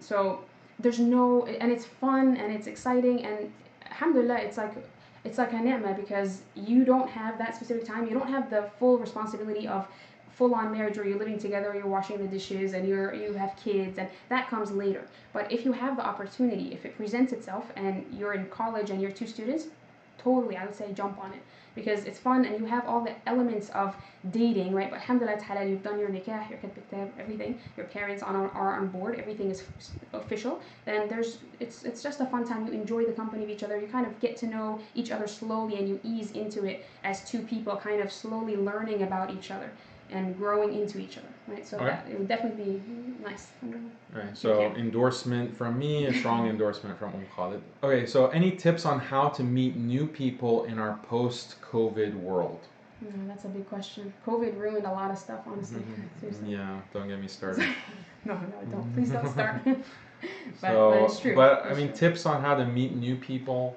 So there's no, and it's fun and it's exciting, and alhamdulillah, it's like a ni'mah because you don't have that specific time. You don't have the full responsibility of full-on marriage where you're living together, you're washing the dishes, and you have kids, and that comes later. But if you have the opportunity, if it presents itself, and you're in college and you're 2 students, totally, I would say jump on it because it's fun and you have all the elements of dating, right? But alhamdulillah, it's halal. You've done your nikah, your kitab, everything. Your parents are on board. Everything is official. Then it's just a fun time. You enjoy the company of each other. You kind of get to know each other slowly and you ease into it as 2 people, kind of slowly learning about each other and growing into each other, right? So that, it would definitely be nice. Right, so endorsement from me, a strong endorsement from Khalid. Okay, so any tips on how to meet new people in our post-COVID world? That's a big question. COVID ruined a lot of stuff, honestly. Seriously. Yeah, don't get me started. No, don't. Please don't start. But it's true. But I mean, tips on how to meet new people.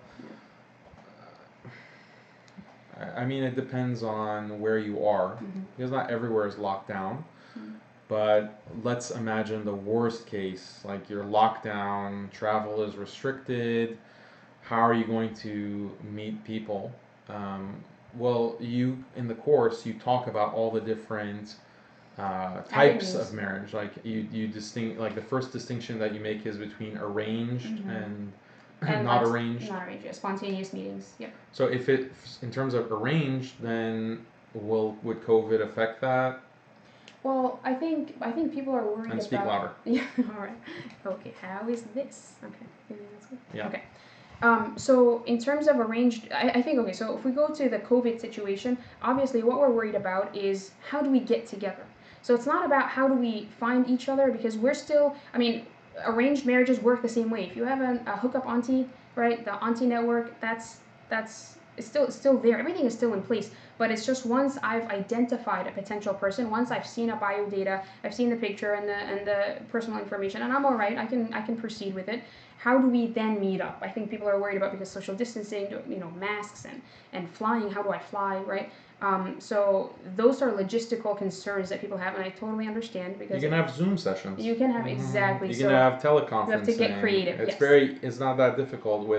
I mean, it depends on where you are, because not everywhere is locked down. But let's imagine the worst case, like you're locked down, travel is restricted. How are you going to meet people? Well, in the course, you talk about all the different types of marriage. Like like the first distinction that you make is between arranged and not arranged. Not arranged, yeah. Spontaneous meetings. Yep. So if in terms of arranged, then would COVID affect that? Well, I think people are worried about. And speak louder. Yeah. All right. Okay. How is this? Okay. Maybe that's good. Yeah. Okay. So in terms of arranged, I think, okay, so if we go to the COVID situation, obviously what we're worried about is how do we get together? So it's not about how do we find each other because we're still, I mean, arranged marriages work the same way. If you have a hookup auntie, right, the auntie network, it's still there. Everything is still in place. But it's just once I've identified a potential person, once I've seen a bio data, I've seen the picture and the personal information, and I'm all right. I can proceed with it. How do we then meet up? I think people are worried about because social distancing, you know, masks and flying. How do I fly, right? So those are logistical concerns that people have, and I totally understand because you can have Zoom sessions. You can have exactly. You can have teleconferencing. You have to get creative. It's not that difficult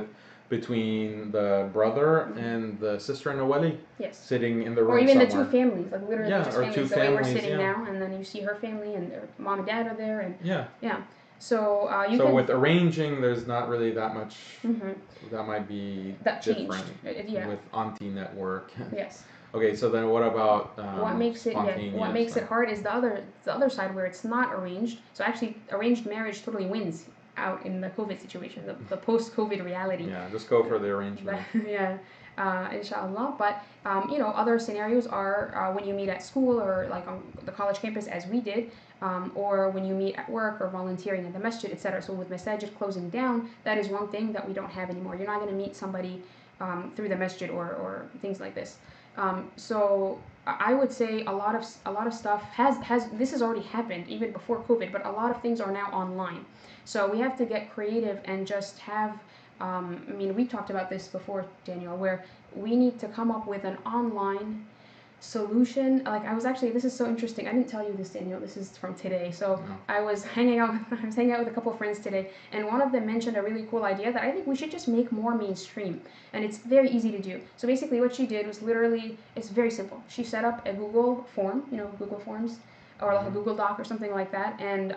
between the brother and the sister and the wali. Yes. Sitting in the room. Or even somewhere. the 2 families, like literally just families. 2 the families. Way we're sitting now, and then you see her family and their mom and dad are there, and yeah. So with arranging, there's not really that much. That might be different. With auntie network. Yes. Okay, so then what about what makes it hard is the other side where it's not arranged. So actually, arranged marriage totally wins out in the COVID situation, the post-COVID reality. Yeah, just go for the arrangement. Yeah. inshallah. But other scenarios are when you meet at school or like on the college campus, as we did, or when you meet at work or volunteering at the masjid, etc. So with masajid closing down, that is one thing that we don't have anymore. You're not going to meet somebody through the masjid or things like this. So I would say a lot of stuff has this has already happened even before COVID, but a lot of things are now online. So we have to get creative and just have. I mean, we talked about this before, Daniel, where we need to come up with an online solution. Like this is so interesting. I didn't tell you this, Daniel. This is from today. So No. I was hanging out with a couple of friends today, and one of them mentioned a really cool idea that I think we should just make more mainstream, and it's very easy to do. So basically what she did was literally, it's very simple. She set up a Google form, Google Forms, or like a Google Doc or something like that, and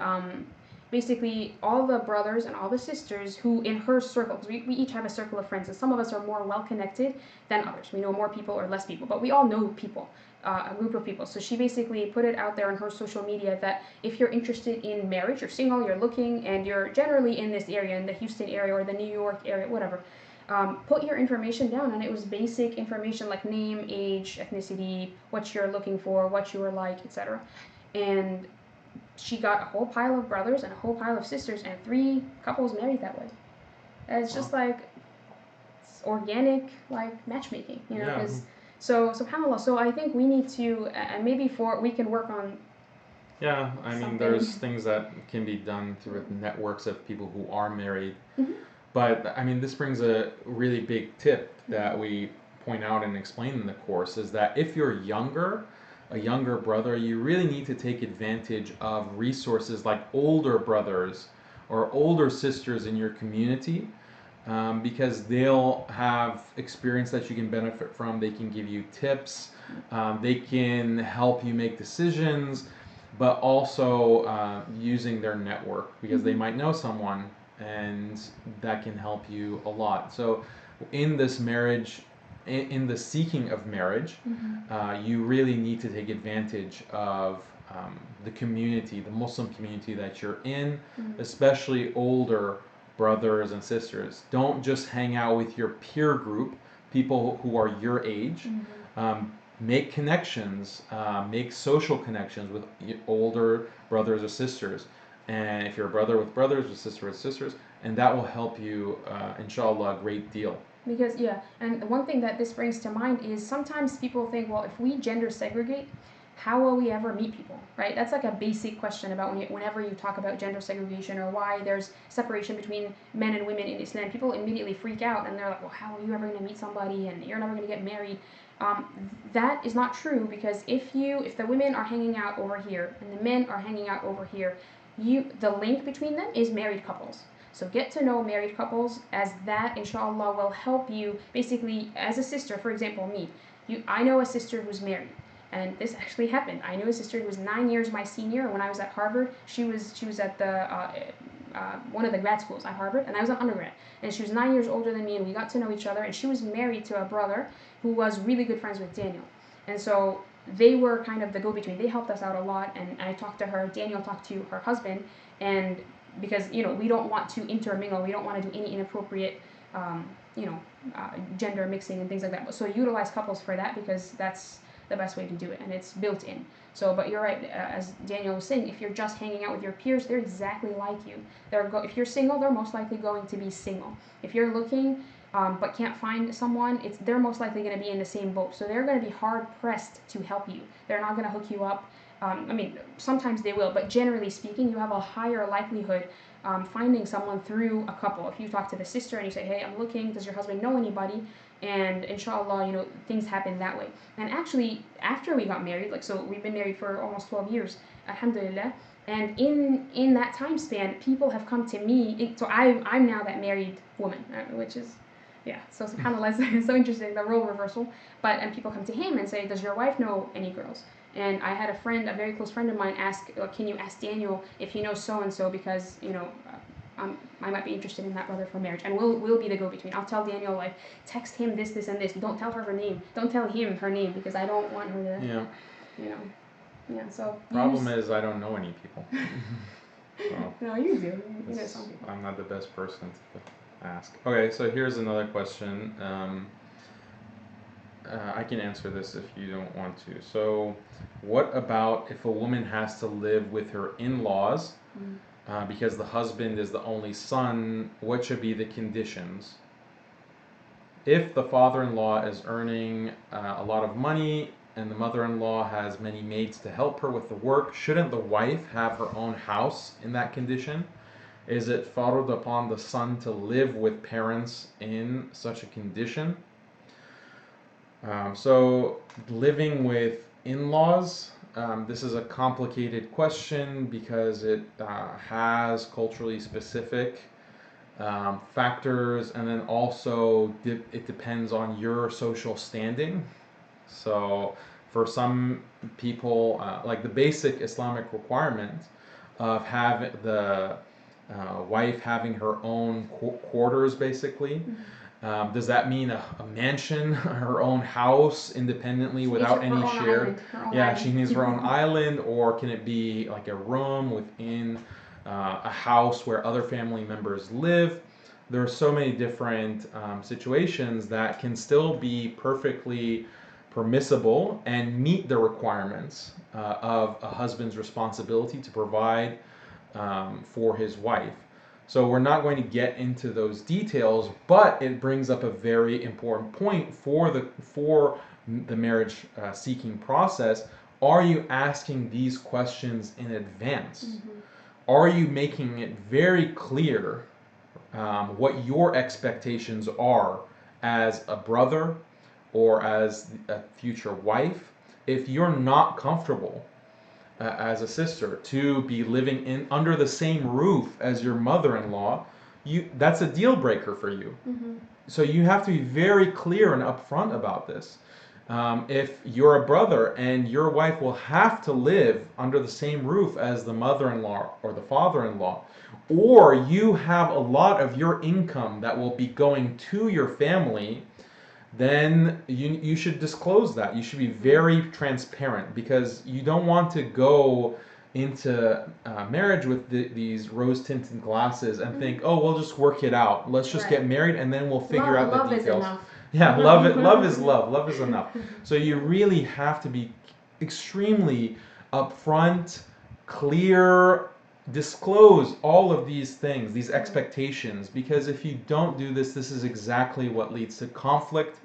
basically all the brothers and all the sisters who in her circle, because we each have a circle of friends, and some of us are more well connected than others. We know more people or less people, but we all know people, a group of people. So she basically put it out there on her social media that if you're interested in marriage, you're single, you're looking, and you're generally in this area, in the Houston area or the New York area, whatever, put your information down. And it was basic information like name, age, ethnicity, what you're looking for, what you were like, etc. And she got a whole pile of brothers and a whole pile of sisters and 3 couples married that way. And it's just like it's organic, like matchmaking, Yeah. So subhanallah. So I think we need to, and maybe we can work on. Yeah, I mean, something. there's things that can be done through networks of people who are married. Mhm. But I mean, this brings a really big tip that we point out and explain in the course is that if you're a younger brother, you really need to take advantage of resources like older brothers or older sisters in your community, because they'll have experience that you can benefit from. They can give you tips, they can help you make decisions, but also using their network because they might know someone and that can help you a lot. So in this marriage, in the seeking of marriage, you really need to take advantage of the community, the Muslim community that you're in, especially older brothers and sisters. Don't just hang out with your peer group, people who are your age. Make connections, make social connections with older brothers or sisters. And if you're a brother with brothers, or sister with sisters, and that will help you, inshallah, a great deal. Because and one thing that this brings to mind is sometimes people think, well, if we gender segregate, how will we ever meet people, right? That's like a basic question about whenever you talk about gender segregation or why there's separation between men and women in Islam. People immediately freak out and they're like, well, how are you ever going to meet somebody and you're never going to get married? That is not true, because if the women are hanging out over here and the men are hanging out over here, the link between them is married couples. So get to know married couples, as that inshallah will help you basically as a sister. For example, me, I know a sister who's married, and this actually happened. I knew a sister who was 9 years my senior. When I was at Harvard, she was at the one of the grad schools at Harvard, and I was an undergrad, and she was 9 years older than me, and we got to know each other, and she was married to a brother who was really good friends with Daniel. And so they were kind of the go-between. They helped us out a lot, and I talked to her. Daniel talked to her husband, and because we don't want to intermingle, we don't want to do any inappropriate gender mixing and things like that. So utilize couples for that, because that's the best way to do it, and it's built in. So, but you're right, as Daniel was saying, if you're just hanging out with your peers, they're exactly like you. If you're single, they're most likely going to be single. If you're looking but can't find someone, they're most likely going to be in the same boat. So they're going to be hard pressed to help you. They're not going to hook you up. I mean, sometimes they will, but generally speaking, you have a higher likelihood finding someone through a couple. If you talk to the sister and you say, hey, I'm looking, does your husband know anybody? And inshallah, things happen that way. And actually, after we got married, so we've been married for almost 12 years, alhamdulillah, and in that time span, people have come to me. So I'm now that married woman, which is, so subhanAllah, it's so interesting, the role reversal. And people come to him and say, does your wife know any girls? And I had a very close friend of mine ask, can you ask Daniel if he knows so-and-so, because, I might be interested in that brother for marriage. And we'll be the go-between. I'll tell Daniel, text him this, and this. Don't tell her her name. Don't tell him her name, because I don't want her to, so. Problem is, I don't know any people. So no, you do. You know some people. I'm not the best person to ask. Okay, so here's another question. I can answer this if you don't want to. So, what about if a woman has to live with her in-laws because the husband is the only son? What should be the conditions? If the father-in-law is earning a lot of money and the mother-in-law has many maids to help her with the work, shouldn't the wife have her own house in that condition? Is it fard upon the son to live with parents in such a condition? So living with in-laws, this is a complicated question because it has culturally specific factors, and then also it depends on your social standing. So for some people, like the basic Islamic requirement of having the wife having her own quarters, basically. Does that mean a mansion, her own house, independently without any shared? Yeah, she needs her own island, or can it be like a room within a house where other family members live? There are so many different situations that can still be perfectly permissible and meet the requirements of a husband's responsibility to provide for his wife. So we're not going to get into those details, but it brings up a very important point for the marriage seeking process. Are you asking these questions in advance? Are you making it very clear what your expectations are as a brother or as a future wife? If you're not comfortable as a sister to be living in under the same roof as your mother-in-law, that's a deal breaker for you. So you have to be very clear and upfront about this. If you're a brother and your wife will have to live under the same roof as the mother-in-law or the father-in-law, or you have a lot of your income that will be going to your family, then you should disclose that. You should be very transparent, because you don't want to go into marriage with these rose-tinted glasses and think, oh, we'll just work it out. Let's just get married and then we'll figure out the details. Love is enough. Yeah, love is love. Love is enough. So you really have to be extremely upfront, clear, disclose all of these things, these expectations, because if you don't do this, this is exactly what leads to conflict.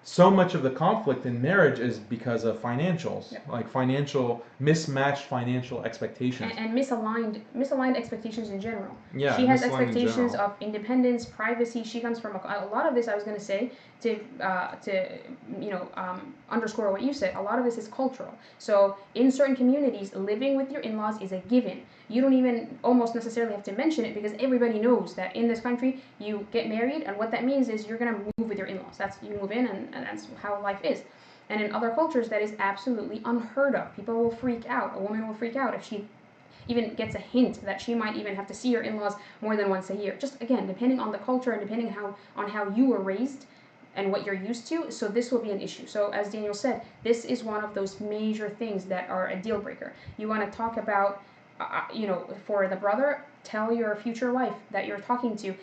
So much of the conflict in marriage is because of financials, like mismatched financial expectations. And misaligned expectations in general. Yeah, she has expectations of independence, privacy. She comes from a lot of this. I was going to say to underscore what you said. A lot of this is cultural. So in certain communities, living with your in-laws is a given. You don't even almost necessarily have to mention it, because everybody knows that in this country you get married, and what that means is you're going to move with your in-laws. You move in, and that's how life is. And in other cultures, that is absolutely unheard of. People will freak out. A woman will freak out if she even gets a hint that she might even have to see her in-laws more than once a year. Just again, depending on the culture and depending on how you were raised and what you're used to. So this will be an issue. So as Daniel said, this is one of those major things that are a deal breaker. You want to talk about, for the brother, tell your future wife that you're talking to,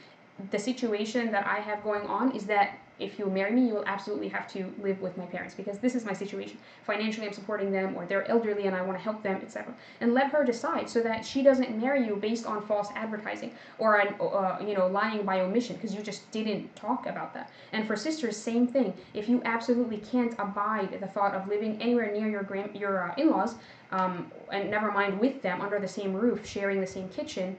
the situation that I have going on is that if you marry me, you will absolutely have to live with my parents, because this is my situation. Financially, I'm supporting them, or they're elderly and I want to help them, etc. And let her decide, so that she doesn't marry you based on false advertising or lying by omission, because you just didn't talk about that. And for sisters, same thing. If you absolutely can't abide the thought of living anywhere near your in-laws, and never mind with them under the same roof, sharing the same kitchen,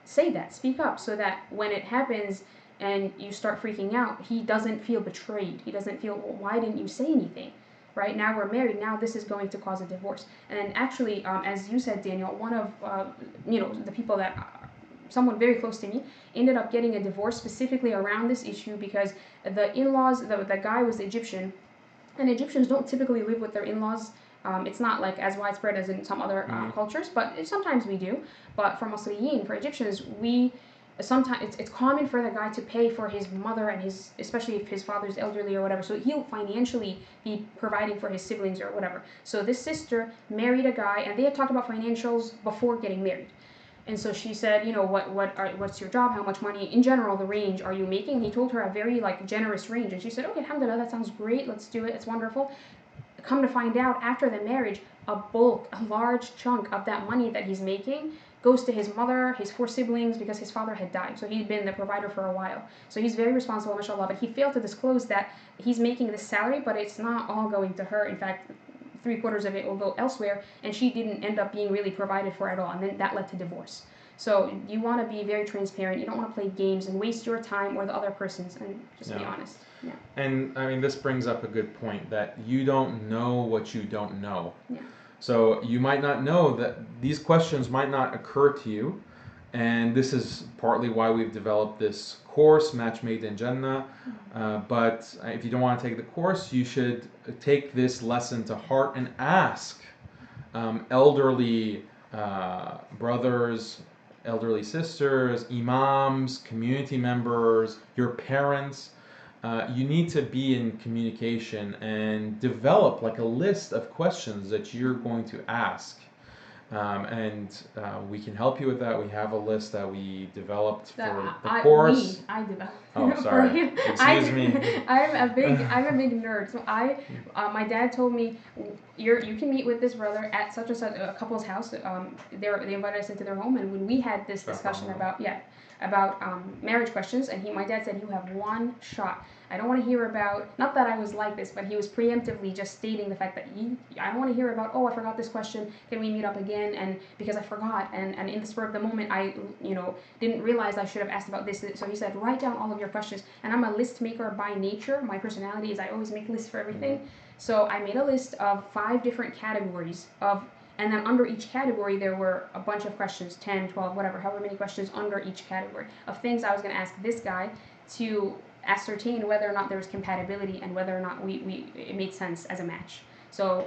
say that, speak up, so that when it happens and you start freaking out, he doesn't feel betrayed. He doesn't feel, well, why didn't you say anything? Right? Now we're married. Now this is going to cause a divorce. And actually, as you said, Daniel, one of the people that someone very close to me ended up getting a divorce specifically around this issue, because the in-laws, the guy was Egyptian, and Egyptians don't typically live with their in-laws. It's not like as widespread as in some other cultures, but sometimes we do. But for Muslimin, for Egyptians, sometimes it's common for the guy to pay for his mother and especially if his father's elderly or whatever, so he'll financially be providing for his siblings or whatever. So this sister married a guy, and they had talked about financials before getting married. And so she said, you know, what's your job? How much money in general, the range are you making? And he told her a very like generous range, and she said, okay, alhamdulillah, that sounds great. Let's do it. It's wonderful. Come to find out, after the marriage, a large chunk of that money that he's making goes to his mother, his 4 siblings, because his father had died. So he'd been the provider for a while. So he's very responsible, mashallah, but he failed to disclose that he's making this salary, but it's not all going to her. In fact, 3/4 of it will go elsewhere, and she didn't end up being really provided for at all, and then that led to divorce. So you want to be very transparent. You don't want to play games and waste your time or the other person's, and just be honest. Yeah. And I mean, this brings up a good point that you don't know what you don't know. Yeah. So you might not know that these questions might not occur to you, and this is partly why we've developed this course, Match Made in Jannah. But if you don't want to take the course, you should take this lesson to heart and ask elderly brothers, elderly sisters, imams, community members, your parents. You need to be in communication and develop like a list of questions that you're going to ask. And we can help you with that. We have a list that we developed for the course. I developed. Oh, sorry. Excuse me. I'm a big nerd. So my dad told me you can meet with this brother at such and such a couple's house. They invited us into their home, and when we had this discussion about marriage questions, and my dad said, you have one shot. I don't want to hear about, not that I was like this, but he was preemptively just stating the fact that I don't want to hear about, oh, I forgot this question, can we meet up again? And because I forgot, and in the spur of the moment, I didn't realize I should have asked about this. So he said, write down all of your questions. And I'm a list maker by nature. My personality is I always make lists for everything. So I made a list of 5 different categories and then under each category, there were a bunch of questions, 10, 12, whatever, however many questions under each category of things I was going to ask this guy to ascertain whether or not there was compatibility and whether or not it made sense as a match. So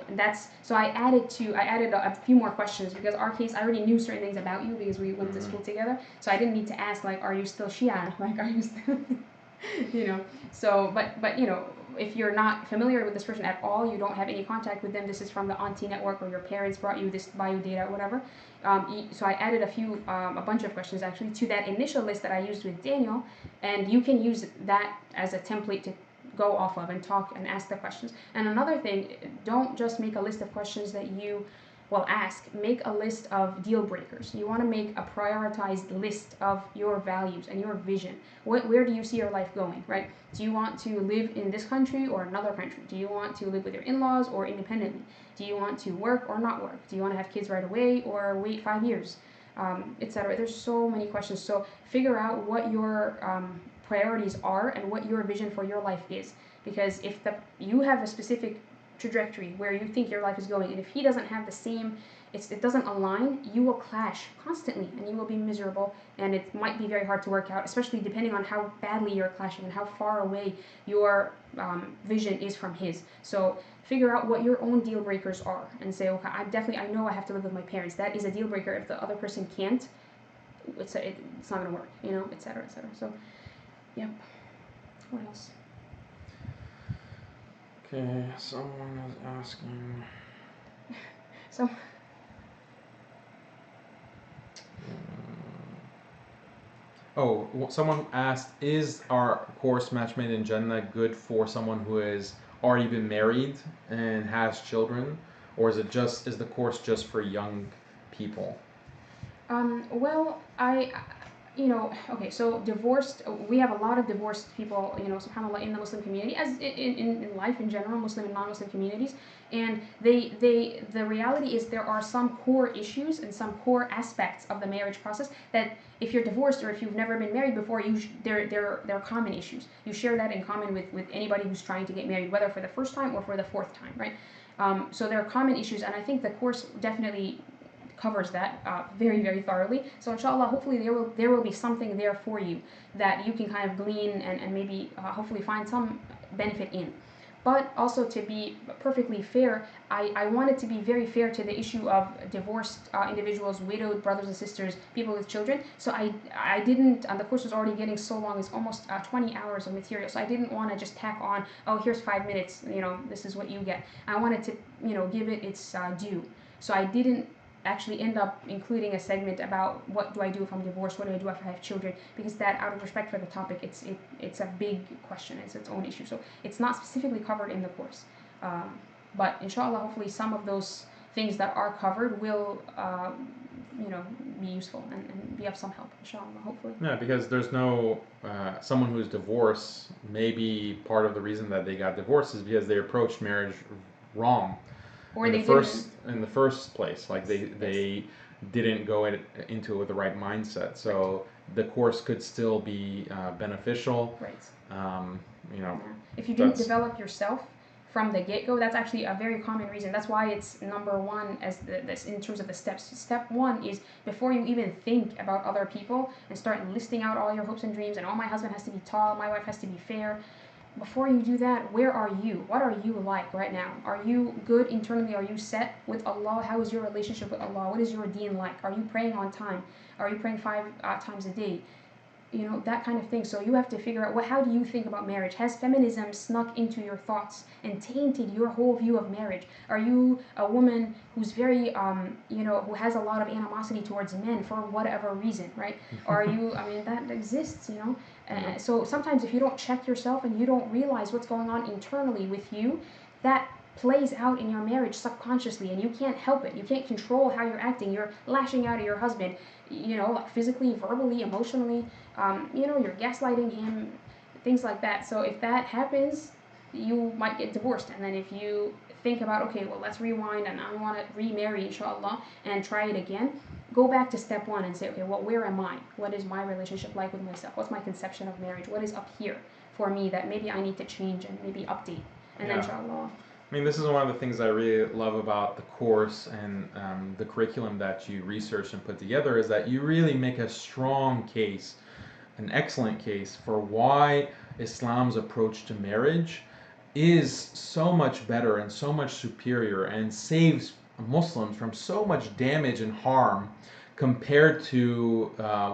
I added a few more questions because our case, I already knew certain things about you because we went to school together. So I didn't need to ask like, are you still Shia? Like, are you still, So, but if you're not familiar with this person at all, you don't have any contact with them, this is from the auntie network or your parents brought you this bio data or whatever. So I added a bunch of questions actually to that initial list that I used with Daniel, and you can use that as a template to go off of and talk and ask the questions. And another thing, don't just make a list of questions that you will ask. Make a list of deal breakers. You want to make a prioritized list of your values and your vision. Where do you see your life going, right? Do you want to live in this country or another country? Do you want to live with your in-laws or independently? Do you want to work or not work? Do you want to have kids right away or wait 5 years, etc.? There's so many questions. So figure out what your priorities are and what your vision for your life is. Because if you have a specific trajectory where you think your life is going, and if he doesn't have the same, it doesn't align, you will clash constantly and you will be miserable, and it might be very hard to work out, especially depending on how badly you're clashing and how far away your vision is from his. So figure out what your own deal breakers are and say, okay, I know I have to live with my parents. That is a deal breaker. If the other person can't, it's not going to work, etc., etc. So yep. What else? Okay, someone is asking. Someone asked, is our course Match Made in Jannah good for someone who has already been married and has children, or is the course just for young people? Well, okay, so divorced, we have a lot of divorced people, subhanAllah, in the Muslim community, as in life in general, Muslim and non-Muslim communities, and the reality is there are some core issues and some core aspects of the marriage process that if you're divorced or if you've never been married before, they're common issues. You share that in common with anybody who's trying to get married, whether for the first time or for the 4th time, right? So there are common issues, and I think the course definitely covers that very, very thoroughly. So inshallah, hopefully there will be something there for you that you can kind of glean and maybe hopefully find some benefit in. But also, to be perfectly fair, I wanted to be very fair to the issue of divorced individuals, widowed brothers and sisters, people with children. So I didn't, and the course was already getting so long, it's almost 20 hours of material. So I didn't want to just tack on, oh, here's 5 minutes, this is what you get. I wanted to, give it its due. So I didn't actually end up including a segment about what do I do if I'm divorced, what do I do if I have children, because that, out of respect for the topic, it's a big question, it's its own issue. So it's not specifically covered in the course. But inshallah, hopefully some of those things that are covered will be useful and be of some help, inshallah, hopefully. Yeah, because there's no someone who's divorced, maybe part of the reason that they got divorced is because they approached marriage wrong. Or in they the first place, like they didn't go into it with the right mindset. So the course could still be beneficial. Right. Yeah. If you didn't develop yourself from the get-go, that's actually a very common reason. That's why it's number one as this in terms of the steps. Step one is before you even think about other people and start listing out all your hopes and dreams and my husband has to be tall, my wife has to be fair. Before you do that, where are you? What are you like right now? Are you good internally? Are you set with Allah? How is your relationship with Allah? What is your deen like? Are you praying on time? Are you praying 5 times a day? That kind of thing. So you have to figure out, how do you think about marriage? Has feminism snuck into your thoughts and tainted your whole view of marriage? Are you a woman who's very, who has a lot of animosity towards men for whatever reason, right? Or are you, that exists, So sometimes if you don't check yourself and you don't realize what's going on internally with you, that plays out in your marriage subconsciously, and you can't help it. You can't control how you're acting. You're lashing out at your husband, physically, verbally, emotionally. You're gaslighting him, things like that. So if that happens, you might get divorced. And then if you think about, okay, well, let's rewind and I want to remarry, inshallah, and try it again, go back to step one and say, okay, well, where am I? What is my relationship like with myself? What's my conception of marriage? What is up here for me that maybe I need to change and maybe update? And then inshallah. This is one of the things I really love about the course and the curriculum that you researched and put together is that you really make a strong case, an excellent case for why Islam's approach to marriage is so much better and so much superior and saves Muslims from so much damage and harm compared to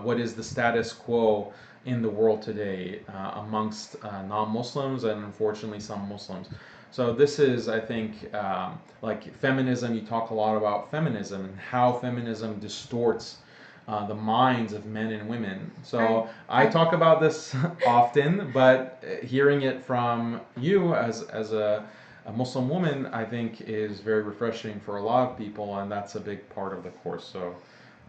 what is the status quo in the world today amongst non-Muslims and unfortunately some Muslims. So this is, I think, like feminism, you talk a lot about feminism and how feminism distorts the minds of men and women. So I talk about this often, but hearing it from you as a Muslim woman, I think is very refreshing for a lot of people, and that's a big part of the course. So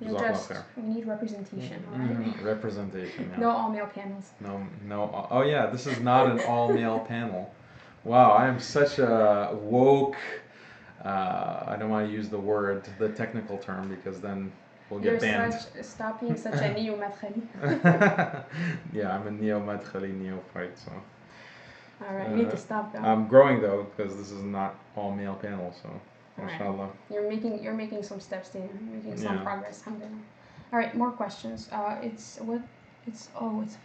we need representation. Right? Representation. Yeah. No all-male panels. No. Oh yeah, this is not an all-male panel. Wow, I am such a woke. I don't want to use the technical term, because then we'll get banned. Stop being such a neo-madkhali. Yeah, I'm a neo-madkhali neophyte, so. All right, you need to stop that. I'm growing though, because this is not all male panel, so mashallah. Right. You're making some steps there. You're making some progress. Alhamdulillah. All right, more questions. It's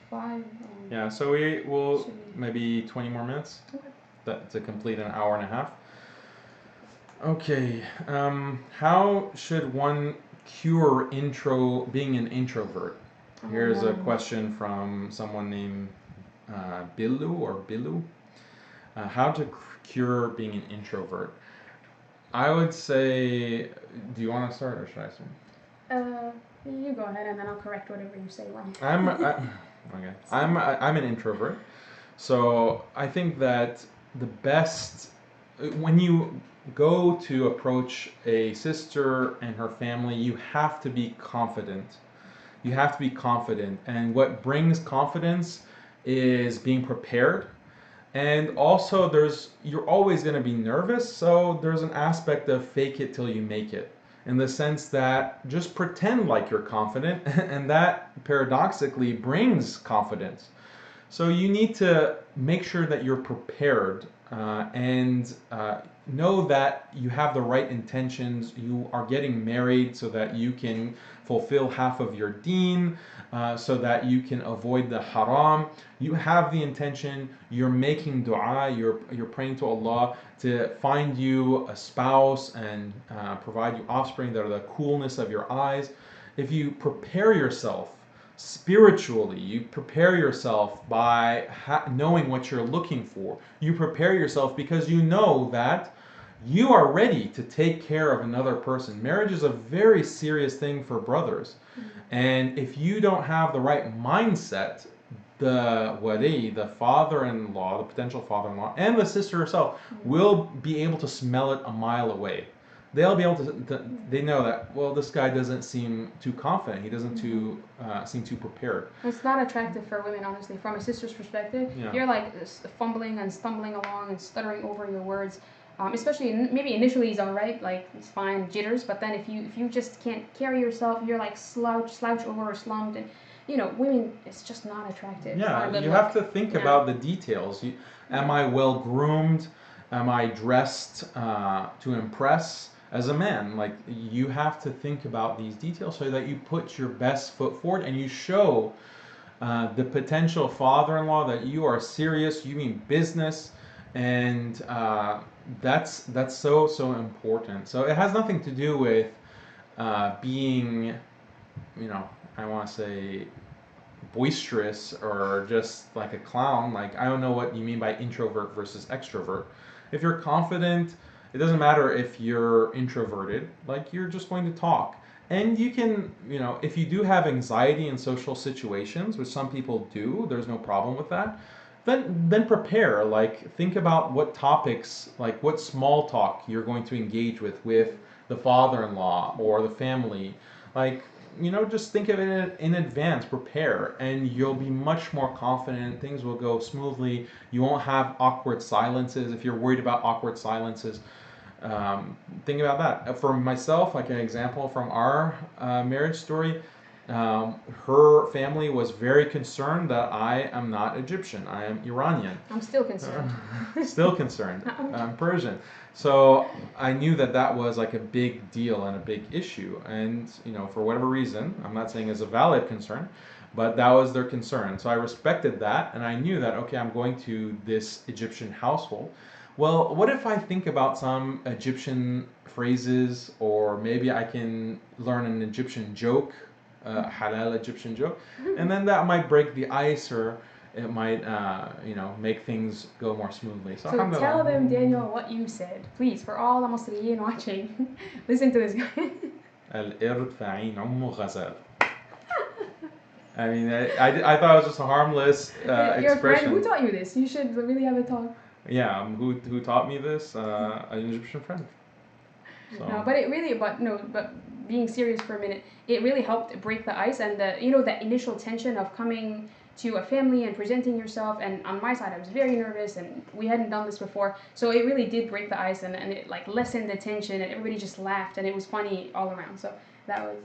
5. Yeah, so we will maybe 20 more minutes. Okay. To complete an hour and a half. Okay, how should one cure being an introvert? Here's a question from someone named Bilu. How to cure being an introvert? I would say, do you want to start or should I start? You go ahead and then I'll correct whatever you say wrong. Okay. I'm an introvert, so I think that the best, when you go to approach a sister and her family, you have to be confident. You have to be confident, and what brings confidence is being prepared. And also you're always going to be nervous, so there's an aspect of fake it till you make it, in the sense that just pretend like you're confident, and that paradoxically brings confidence. So you need to make sure that you're prepared and know that you have the right intentions. You are getting married so that you can fulfill half of your deen, so that you can avoid the haram. You have the intention, you're making dua, you're praying to Allah to find you a spouse and provide you offspring that are the coolness of your eyes. If you prepare yourself spiritually, you prepare yourself by knowing what you're looking for. You prepare yourself because you know that you are ready to take care of another person. Marriage is a very serious thing for brothers. And if you don't have the right mindset, the wali, the father-in-law, the potential father-in-law, and the sister herself will be able to smell it a mile away. They'll be able they know that, well, this guy doesn't seem too confident. He doesn't seem too prepared. It's not attractive for women, honestly. From a sister's perspective, you're like fumbling and stumbling along and stuttering over your words. Especially maybe initially he's all right, like it's fine, jitters. But then if you just can't carry yourself, you're like slouch over or slumped, and women, it's just not attractive. Yeah, you have to think about the details. Am I well groomed? Am I dressed to impress? As a man, like, you have to think about these details so that you put your best foot forward and you show the potential father-in-law that you are serious, you mean business, and that's so important. So it has nothing to do with being, I want to say boisterous or just like a clown. Like, I don't know what you mean by introvert versus extrovert. If you're confident, it doesn't matter if you're introverted, like, you're just going to talk. And you can, if you do have anxiety in social situations, which some people do, there's no problem with that, then prepare. Like, think about what topics, like what small talk you're going to engage with the father-in-law or the family. Like, just think of it in advance, prepare, and you'll be much more confident. Things will go smoothly. You won't have awkward silences if you're worried about awkward silences. Think about that. For myself, like an example from our marriage story, her family was very concerned that I am not Egyptian. I am Iranian. I'm still concerned. Still concerned. I'm Persian. So I knew that was like a big deal and a big issue. And, for whatever reason, I'm not saying it's a valid concern, but that was their concern. So I respected that, and I knew that, okay, I'm going to this Egyptian household. Well, what if I think about some Egyptian phrases, or maybe I can learn an Egyptian joke, halal Egyptian joke, and then that might break the ice, or it might, make things go more smoothly. So tell them, Daniel, what you said. Please, for all the Masriyin watching, listen to this guy. القرد في عين أمه غزال. I mean, I thought it was just a harmless expression. Your friend, who taught you this? You should really have a talk. Yeah, who taught me this? An Egyptian friend. So. No, but being serious for a minute, it really helped break the ice, and that initial tension of coming to a family and presenting yourself. And on my side, I was very nervous, and we hadn't done this before, so it really did break the ice, and it like lessened the tension, and everybody just laughed, and it was funny all around. So that was.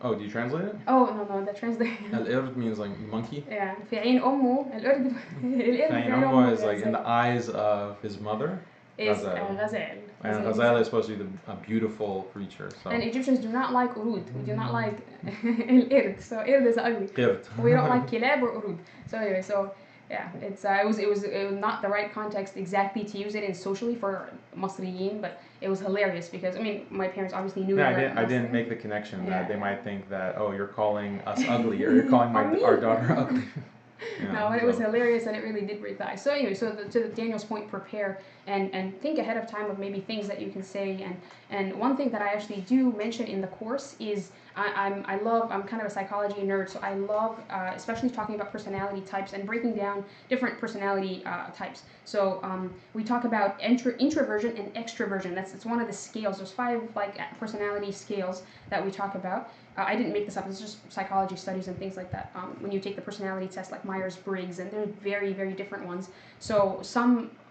Oh, do you translate it? Oh no, the translation. القرد means like monkey. Yeah, في عين أمه القرد. في عين أمه is like in the eyes of his mother. Is غزال. And Ghazal is supposed to be a beautiful creature. So. And Egyptians do not like urud. We do not like القرد. So قرد is ugly. قرد. We don't like kilab or urud. So anyway, yeah, it was not the right context exactly to use it in socially for Masriyin, but it was hilarious because my parents obviously knew. Yeah, I didn't make the connection that they might think that, oh, you're calling us ugly, or you're calling our daughter ugly. No, but it was hilarious, and it really did break the ice. So anyway, to Daniel's point, prepare and think ahead of time of maybe things that you can say. And one thing that I actually do mention in the course is I'm kind of a psychology nerd, so I love especially talking about personality types and breaking down different personality types. So we talk about introversion and extroversion. It's one of the scales. There's 5 personality scales that we talk about. I didn't make this up. It's just psychology studies and things like that. When you take the personality test, like Myers-Briggs, and they're very, very different ones. So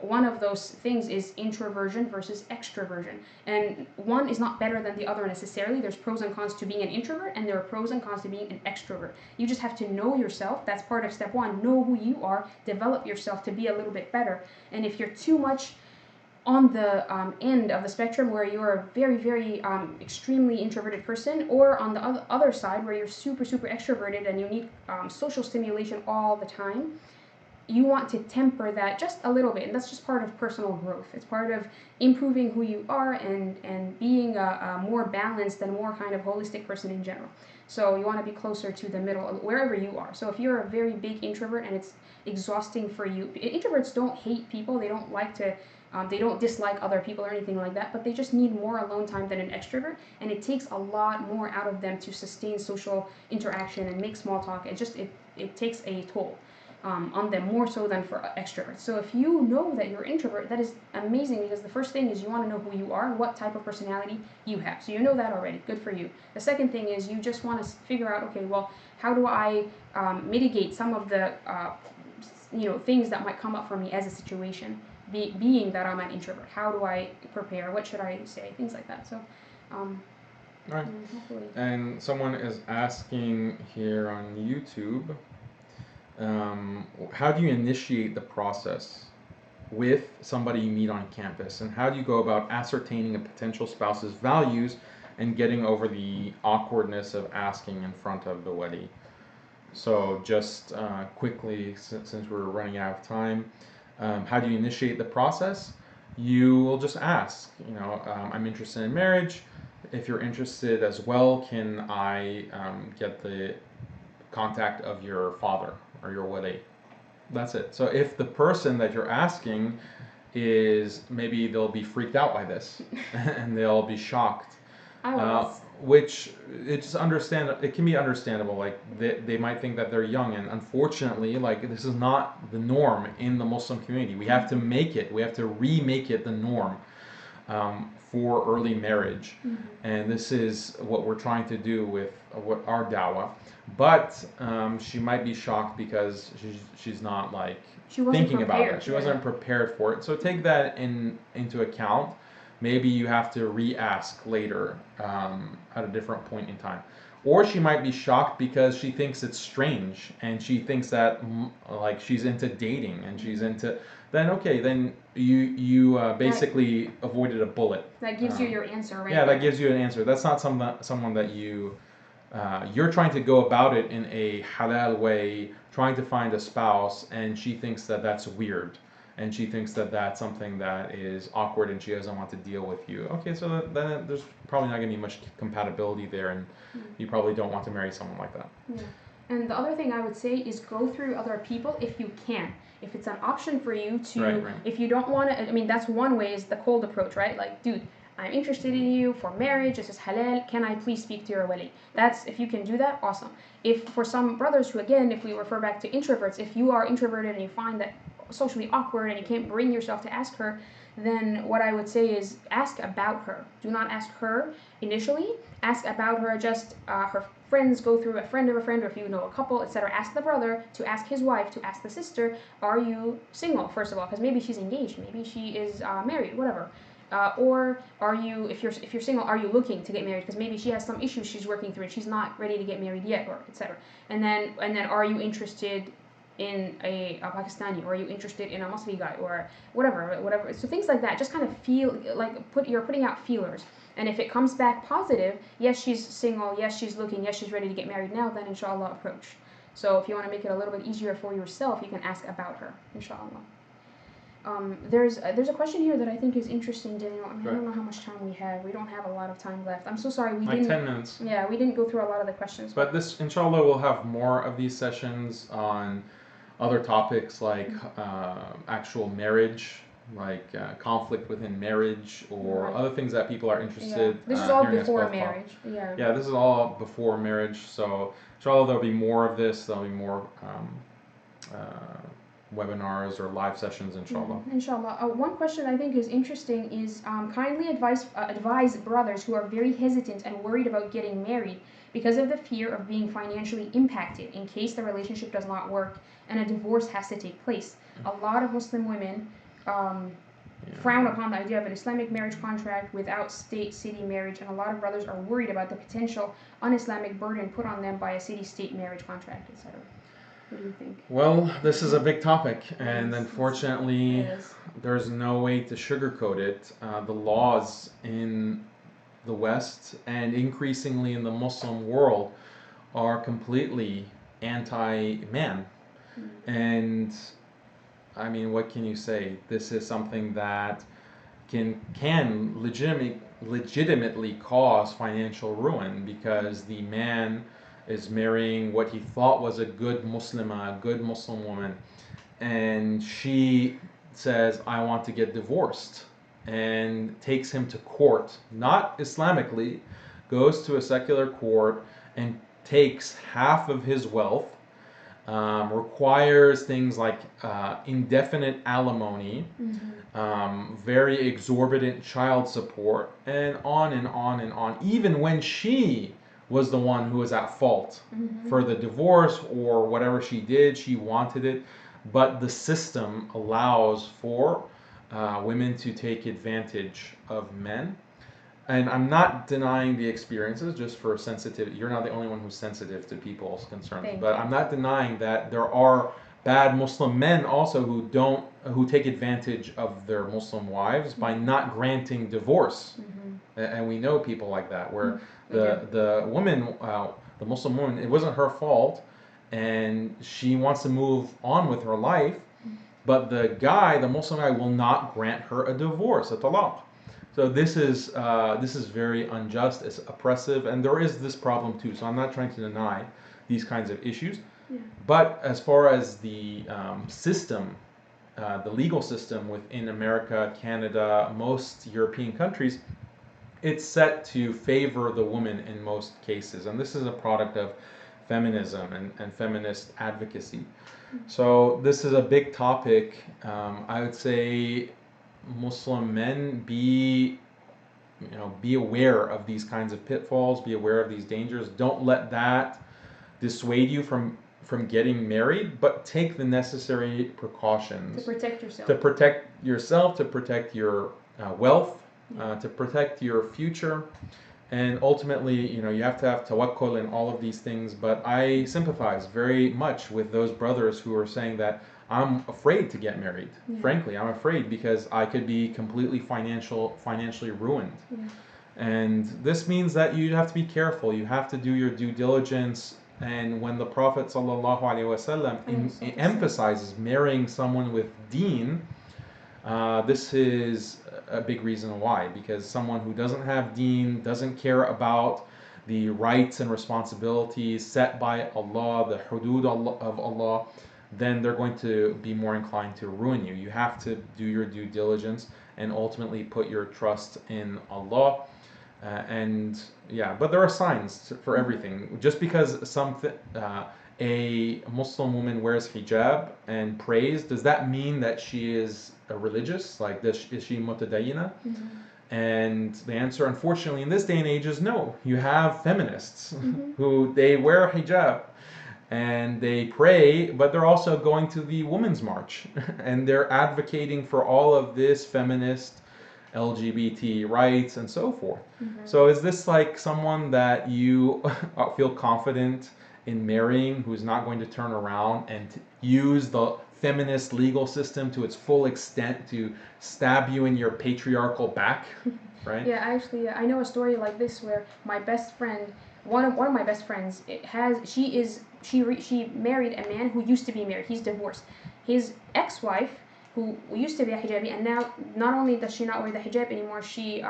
one of those things is introversion versus extroversion, and one is not better than the other necessarily. There's pros and cons to being an introvert, and there are pros and cons to being an extrovert. You just have to know yourself. That's part of step 1. Know who you are. Develop yourself to be a little bit better. And if you're too much on the end of the spectrum where you're a very, very extremely introverted person, or on the other side where you're super, super extroverted and you need social stimulation all the time, you want to temper that just a little bit. And that's just part of personal growth. It's part of improving who you are and being a more balanced and more kind of holistic person in general. So you want to be closer to the middle, wherever you are. So if you're a very big introvert and it's exhausting for you, introverts don't hate people. They don't like to They don't dislike other people or anything like that, but they just need more alone time than an extrovert, and it takes a lot more out of them to sustain social interaction and make small talk. It takes a toll on them more so than for extroverts. So if you know that you're an introvert, that is amazing, because the first thing is you want to know who you are, what type of personality you have. So you know that already. Good for you. The second thing is you just want to figure out, okay, well, how do I mitigate some of the things that might come up for me as a situation, being that I'm an introvert? How do I prepare? What should I say? Things like that. So right. Hopefully. And someone is asking here on YouTube, how do you initiate the process with somebody you meet on campus, and how do you go about ascertaining a potential spouse's values and getting over the awkwardness of asking in front of the wali? So just quickly, since we're running out of time, how do you initiate the process? You will just ask, I'm interested in marriage. If you're interested as well, can I get the contact of your father or your wali? That's it. So if the person that you're asking is, maybe they'll be freaked out by this and they'll be shocked. I was. Which it's it can be understandable. Like they might think that they're young, and unfortunately, like, this is not the norm in the Muslim community. We have to remake it the norm for early marriage, and this is what we're trying to do with what our dawah. But she might be shocked because she's not thinking about it. She wasn't prepared for it. So take that into account. Maybe you have to re-ask later at a different point in time. Or she might be shocked because she thinks it's strange, and she thinks that she's into dating and she's into. Then you basically avoided a bullet. That gives you your answer, right? Yeah, that gives you an answer. That's not someone that you're trying to go about it in a halal way, trying to find a spouse, and she thinks that that's weird. And she thinks that that's something that is awkward, and she doesn't want to deal with you. Okay, so then there's probably not going to be much compatibility there, and you probably don't want to marry someone like that. Yeah. And the other thing I would say is go through other people if you can. If it's an option for you to, right. If you don't want to, that's one way, is the cold approach, right? Like, dude, I'm interested in you for marriage, this is halal, can I please speak to your wali? If you can do that, awesome. If for some brothers who, again, if we refer back to introverts, if you are introverted and you find that socially awkward and you can't bring yourself to ask her, then what I would say is ask about her. Do not ask her initially. Ask about her, just her friends, go through a friend of a friend, or if you know a couple, etc. Ask the brother to ask his wife to ask the sister, are you single, first of all? Because maybe she's engaged, maybe she is married, whatever. Or are you, if you're single, are you looking to get married? Because maybe she has some issues she's working through and she's not ready to get married yet, or etc. And then are you interested in a Pakistani, or are you interested in a Muslim guy, or whatever. So things like that, just kind of feel like you're putting out feelers. And if it comes back positive, yes, she's single, yes, she's looking, yes, she's ready to get married now, then inshallah approach. So if you want to make it a little bit easier for yourself, you can ask about her, inshallah. There's a question here that I think is interesting, Daniel. I don't know how much time we have. We don't have a lot of time left. I'm so sorry. We didn't. 10 minutes. Yeah, we didn't go through a lot of the questions. But this, inshallah, we'll have more of these sessions on other topics like actual marriage, like conflict within marriage, or other things that people are interested. Yeah. This is all before marriage. Yeah. Yeah, this is all before marriage. So inshallah, there'll be more of this. There'll be more webinars or live sessions, inshallah. Inshallah. One question I think is interesting is kindly advise brothers who are very hesitant and worried about getting married because of the fear of being financially impacted in case the relationship does not work and a divorce has to take place. A lot of Muslim women frown upon the idea of an Islamic marriage contract without state-city marriage, and a lot of brothers are worried about the potential un-Islamic burden put on them by a city-state marriage contract, etc. What do you think? Well, this is a big topic, and unfortunately, there's no way to sugarcoat it. The laws in the West and increasingly in the Muslim world are completely anti-man. And I mean, what can you say? This is something that can legitimately cause financial ruin, because the man is marrying what he thought was a good Muslimah, a good Muslim woman, and she says, I want to get divorced, and takes him to court, not Islamically, goes to a secular court and takes half of his wealth, requires things like indefinite alimony, very exorbitant child support, and on and on and on, even when she was the one who was at fault for the divorce or whatever she did. She wanted it, but the system allows for women to take advantage of men. And I'm not denying the experiences, just for sensitivity. You're not the only one who's sensitive to people's concerns. But I'm not denying that there are bad Muslim men also who take advantage of their Muslim wives by not granting divorce. And we know people like that, where the woman, the Muslim woman, it wasn't her fault, and she wants to move on with her life, but the guy, the Muslim guy, will not grant her a divorce, a talaq. So this is very unjust, it's oppressive, and there is this problem too. So I'm not trying to deny these kinds of issues. But as far as the system, the legal system within America, Canada, most European countries, it's set to favor the woman in most cases. And this is a product of feminism and feminist advocacy. So this is a big topic. I would say Muslim men, be aware of these kinds of pitfalls, be aware of these dangers. Don't let that dissuade you from getting married, but take the necessary precautions to protect yourself, to protect your wealth, to protect your future. And ultimately, you have to have tawakkul and all of these things. But I sympathize very much with those brothers who are saying that I'm afraid to get married. Frankly, I'm afraid because I could be completely financially ruined. And this means that you have to be careful. You have to do your due diligence. And when the Prophet ﷺ emphasizes marrying someone with deen, this is a big reason why. Because someone who doesn't have deen, doesn't care about the rights and responsibilities set by Allah, the hudud of Allah, then they're going to be more inclined to ruin you. You have to do your due diligence and ultimately put your trust in Allah. But there are signs for everything. Just because a Muslim woman wears hijab and prays, does that mean that she is a religious? Like, is she mutadayyina? And the answer, unfortunately, in this day and age is no. You have feminists who they wear hijab and they pray, but they're also going to the Women's March and they're advocating for all of this feminist LGBT rights and so forth. So is this like someone that you feel confident in marrying, who's not going to turn around and use the feminist legal system to its full extent to stab you in your patriarchal back, right? Yeah, I know a story like this where my best friend, one of my best friends, she married a man who used to be married. He's divorced. His ex-wife, who used to be a hijabi, and now not only does she not wear the hijab anymore, she's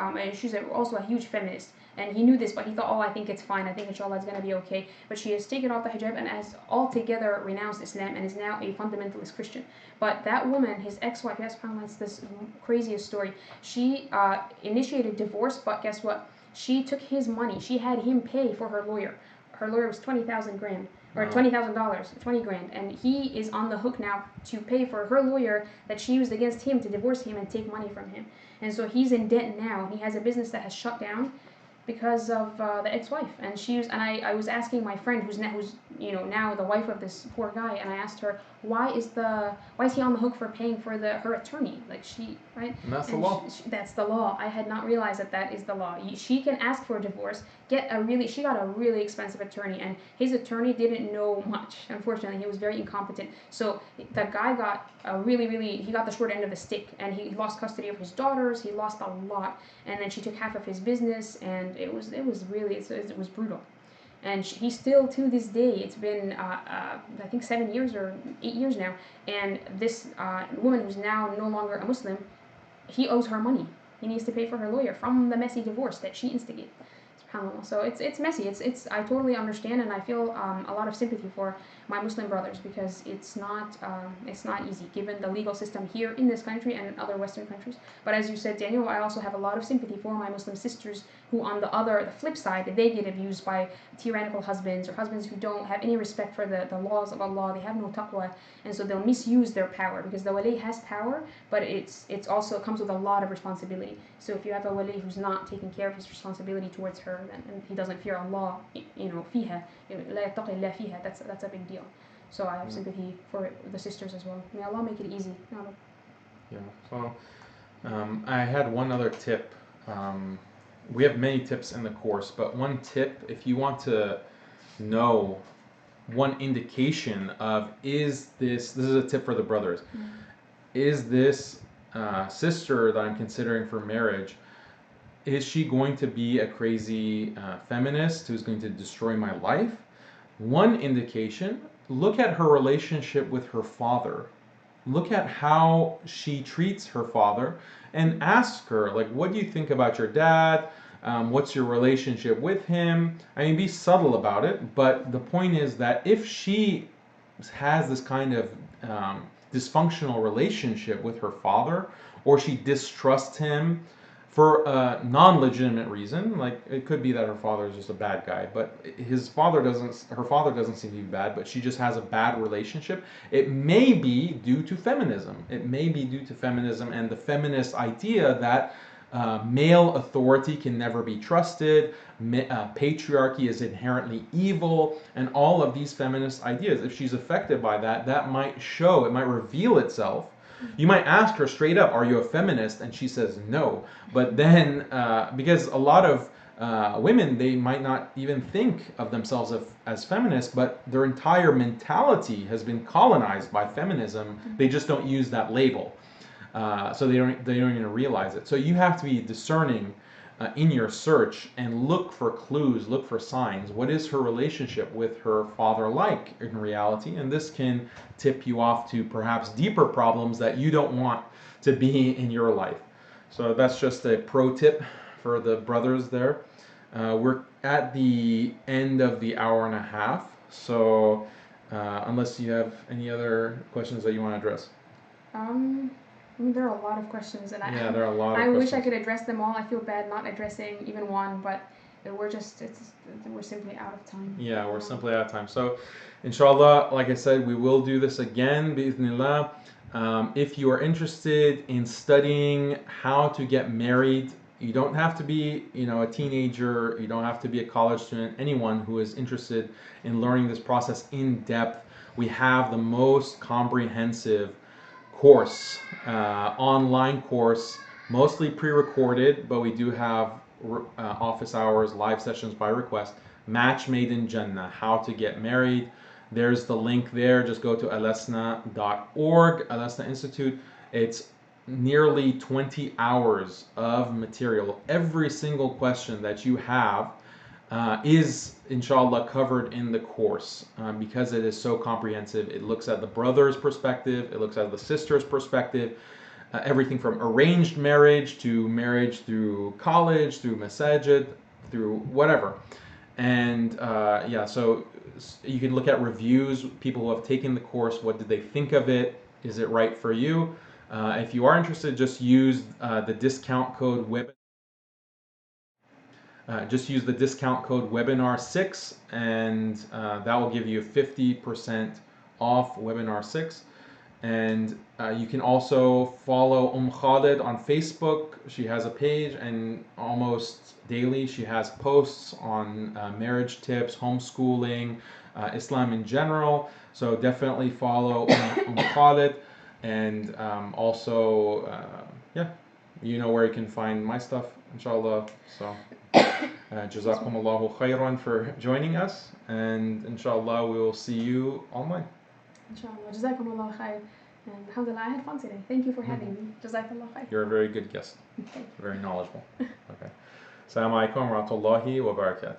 also a huge feminist. And he knew this, but he thought, I think it's fine. I think inshallah it's going to be okay. But she has taken off the hijab and has altogether renounced Islam and is now a fundamentalist Christian. But that woman, his ex-wife, it's this craziest story. She initiated divorce, but guess what? She took his money. She had him pay for her lawyer. Her lawyer was $20,000, or $20,000, 20 grand, and he is on the hook now to pay for her lawyer that she used against him to divorce him and take money from him. And so he's in debt now, and he has a business that has shut down because of the ex-wife. And I was asking my friend who's now the wife of this poor guy, and I asked her, why is he on the hook for paying for her attorney? Like, right? And that's the law. That's the law. I had not realized that is the law. She can ask for a divorce, she got a really expensive attorney, and his attorney didn't know much. Unfortunately, he was very incompetent. So the guy got he got the short end of the stick, and he lost custody of his daughters. He lost a lot, and then she took half of his business, and it was brutal. And he still, to this day, it's been I think 7 years or 8 years now, and this woman who's now no longer a Muslim, he owes her money. He needs to pay for her lawyer from the messy divorce that she instigated. SubhanAllah. So it's messy. It's I totally understand, and I feel a lot of sympathy for my Muslim brothers, because it's not easy given the legal system here in this country and in other Western countries. But as you said, Daniel, I also have a lot of sympathy for my Muslim sisters who, on the flip side, they get abused by tyrannical husbands, or husbands who don't have any respect for the laws of Allah. They have no taqwa, and so they'll misuse their power, because the wali has power, but it's also, it comes with a lot of responsibility. So if you have a wali who's not taking care of his responsibility towards her, and he doesn't fear Allah, فيها, لا يتقي الله فيها, that's a big deal. So I have sympathy for the sisters as well. May Allah make it easy. Yeah. So I had one other tip. We have many tips in the course, but one tip, if you want to know one indication of, this is a tip for the brothers, is this sister that I'm considering for marriage, is she going to be a crazy feminist who's going to destroy my life? One indication, look at her relationship with her father. Look at how she treats her father, and ask her, like, what do you think about your dad? What's your relationship with him? I mean, be subtle about it, but the point is that if she has this kind of dysfunctional relationship with her father, or she distrusts him for a non-legitimate reason, like it could be that her father is just a bad guy, but her father doesn't seem to be bad, but she just has a bad relationship, it may be due to feminism. It may be due to feminism and the feminist idea that male authority can never be trusted, patriarchy is inherently evil, and all of these feminist ideas. If she's affected by that, it might reveal itself. You might ask her straight up, are you a feminist? And she says no. But then, because a lot of women, they might not even think of themselves as feminists, but their entire mentality has been colonized by feminism. They just don't use that label. So they don't even realize it. So you have to be discerning in your search and look for clues, look for signs. What is her relationship with her father like in reality? And this can tip you off to perhaps deeper problems that you don't want to be in your life. So that's just a pro tip for the brothers there. We're at the end of the hour and a half. So unless you have any other questions that you want to address. I mean, there are a lot of questions, and there are a lot of I questions. wish I could address them all. I feel bad not addressing even one, but we're simply out of time. Yeah, we're simply out of time. So, inshallah, like I said, we will do this again, bi'ithnillah. If you are interested in studying how to get married, you don't have to be, a teenager. You don't have to be a college student. Anyone who is interested in learning this process in depth, we have the most comprehensive course, online course, mostly pre-recorded, but we do have office hours, live sessions by request. Match Made in Jannah, how to get married. There's the link there. Just go to alesna.org, Alesna Institute. It's nearly 20 hours of material. Every single question that you have is inshallah covered in the course, because it is so comprehensive. It looks at the brother's perspective, it looks at the sister's perspective, everything from arranged marriage to marriage through college, through masajid, through whatever. And so you can look at reviews, people who have taken the course, what did they think of it, is it right for you? If you are interested, just use the discount code webinar. Just use the discount code webinar6, and that will give you 50% off webinar 6. And you can also follow Khalid on Facebook. She has a page, and almost daily she has posts on marriage tips, homeschooling, Islam in general. So definitely follow Khalid, and also you know where you can find my stuff, inshallah. So Jazakumullahu khairan for joining us, and inshallah we will see you online. Inshallah. Jazakumullahu khair. And alhamdulillah, I had fun today. Thank you for having me. Jazakumullah khair. You're a very good guest. Very knowledgeable. Okay. Assalamu alaikum wa rahmatullahi wa barakatuh.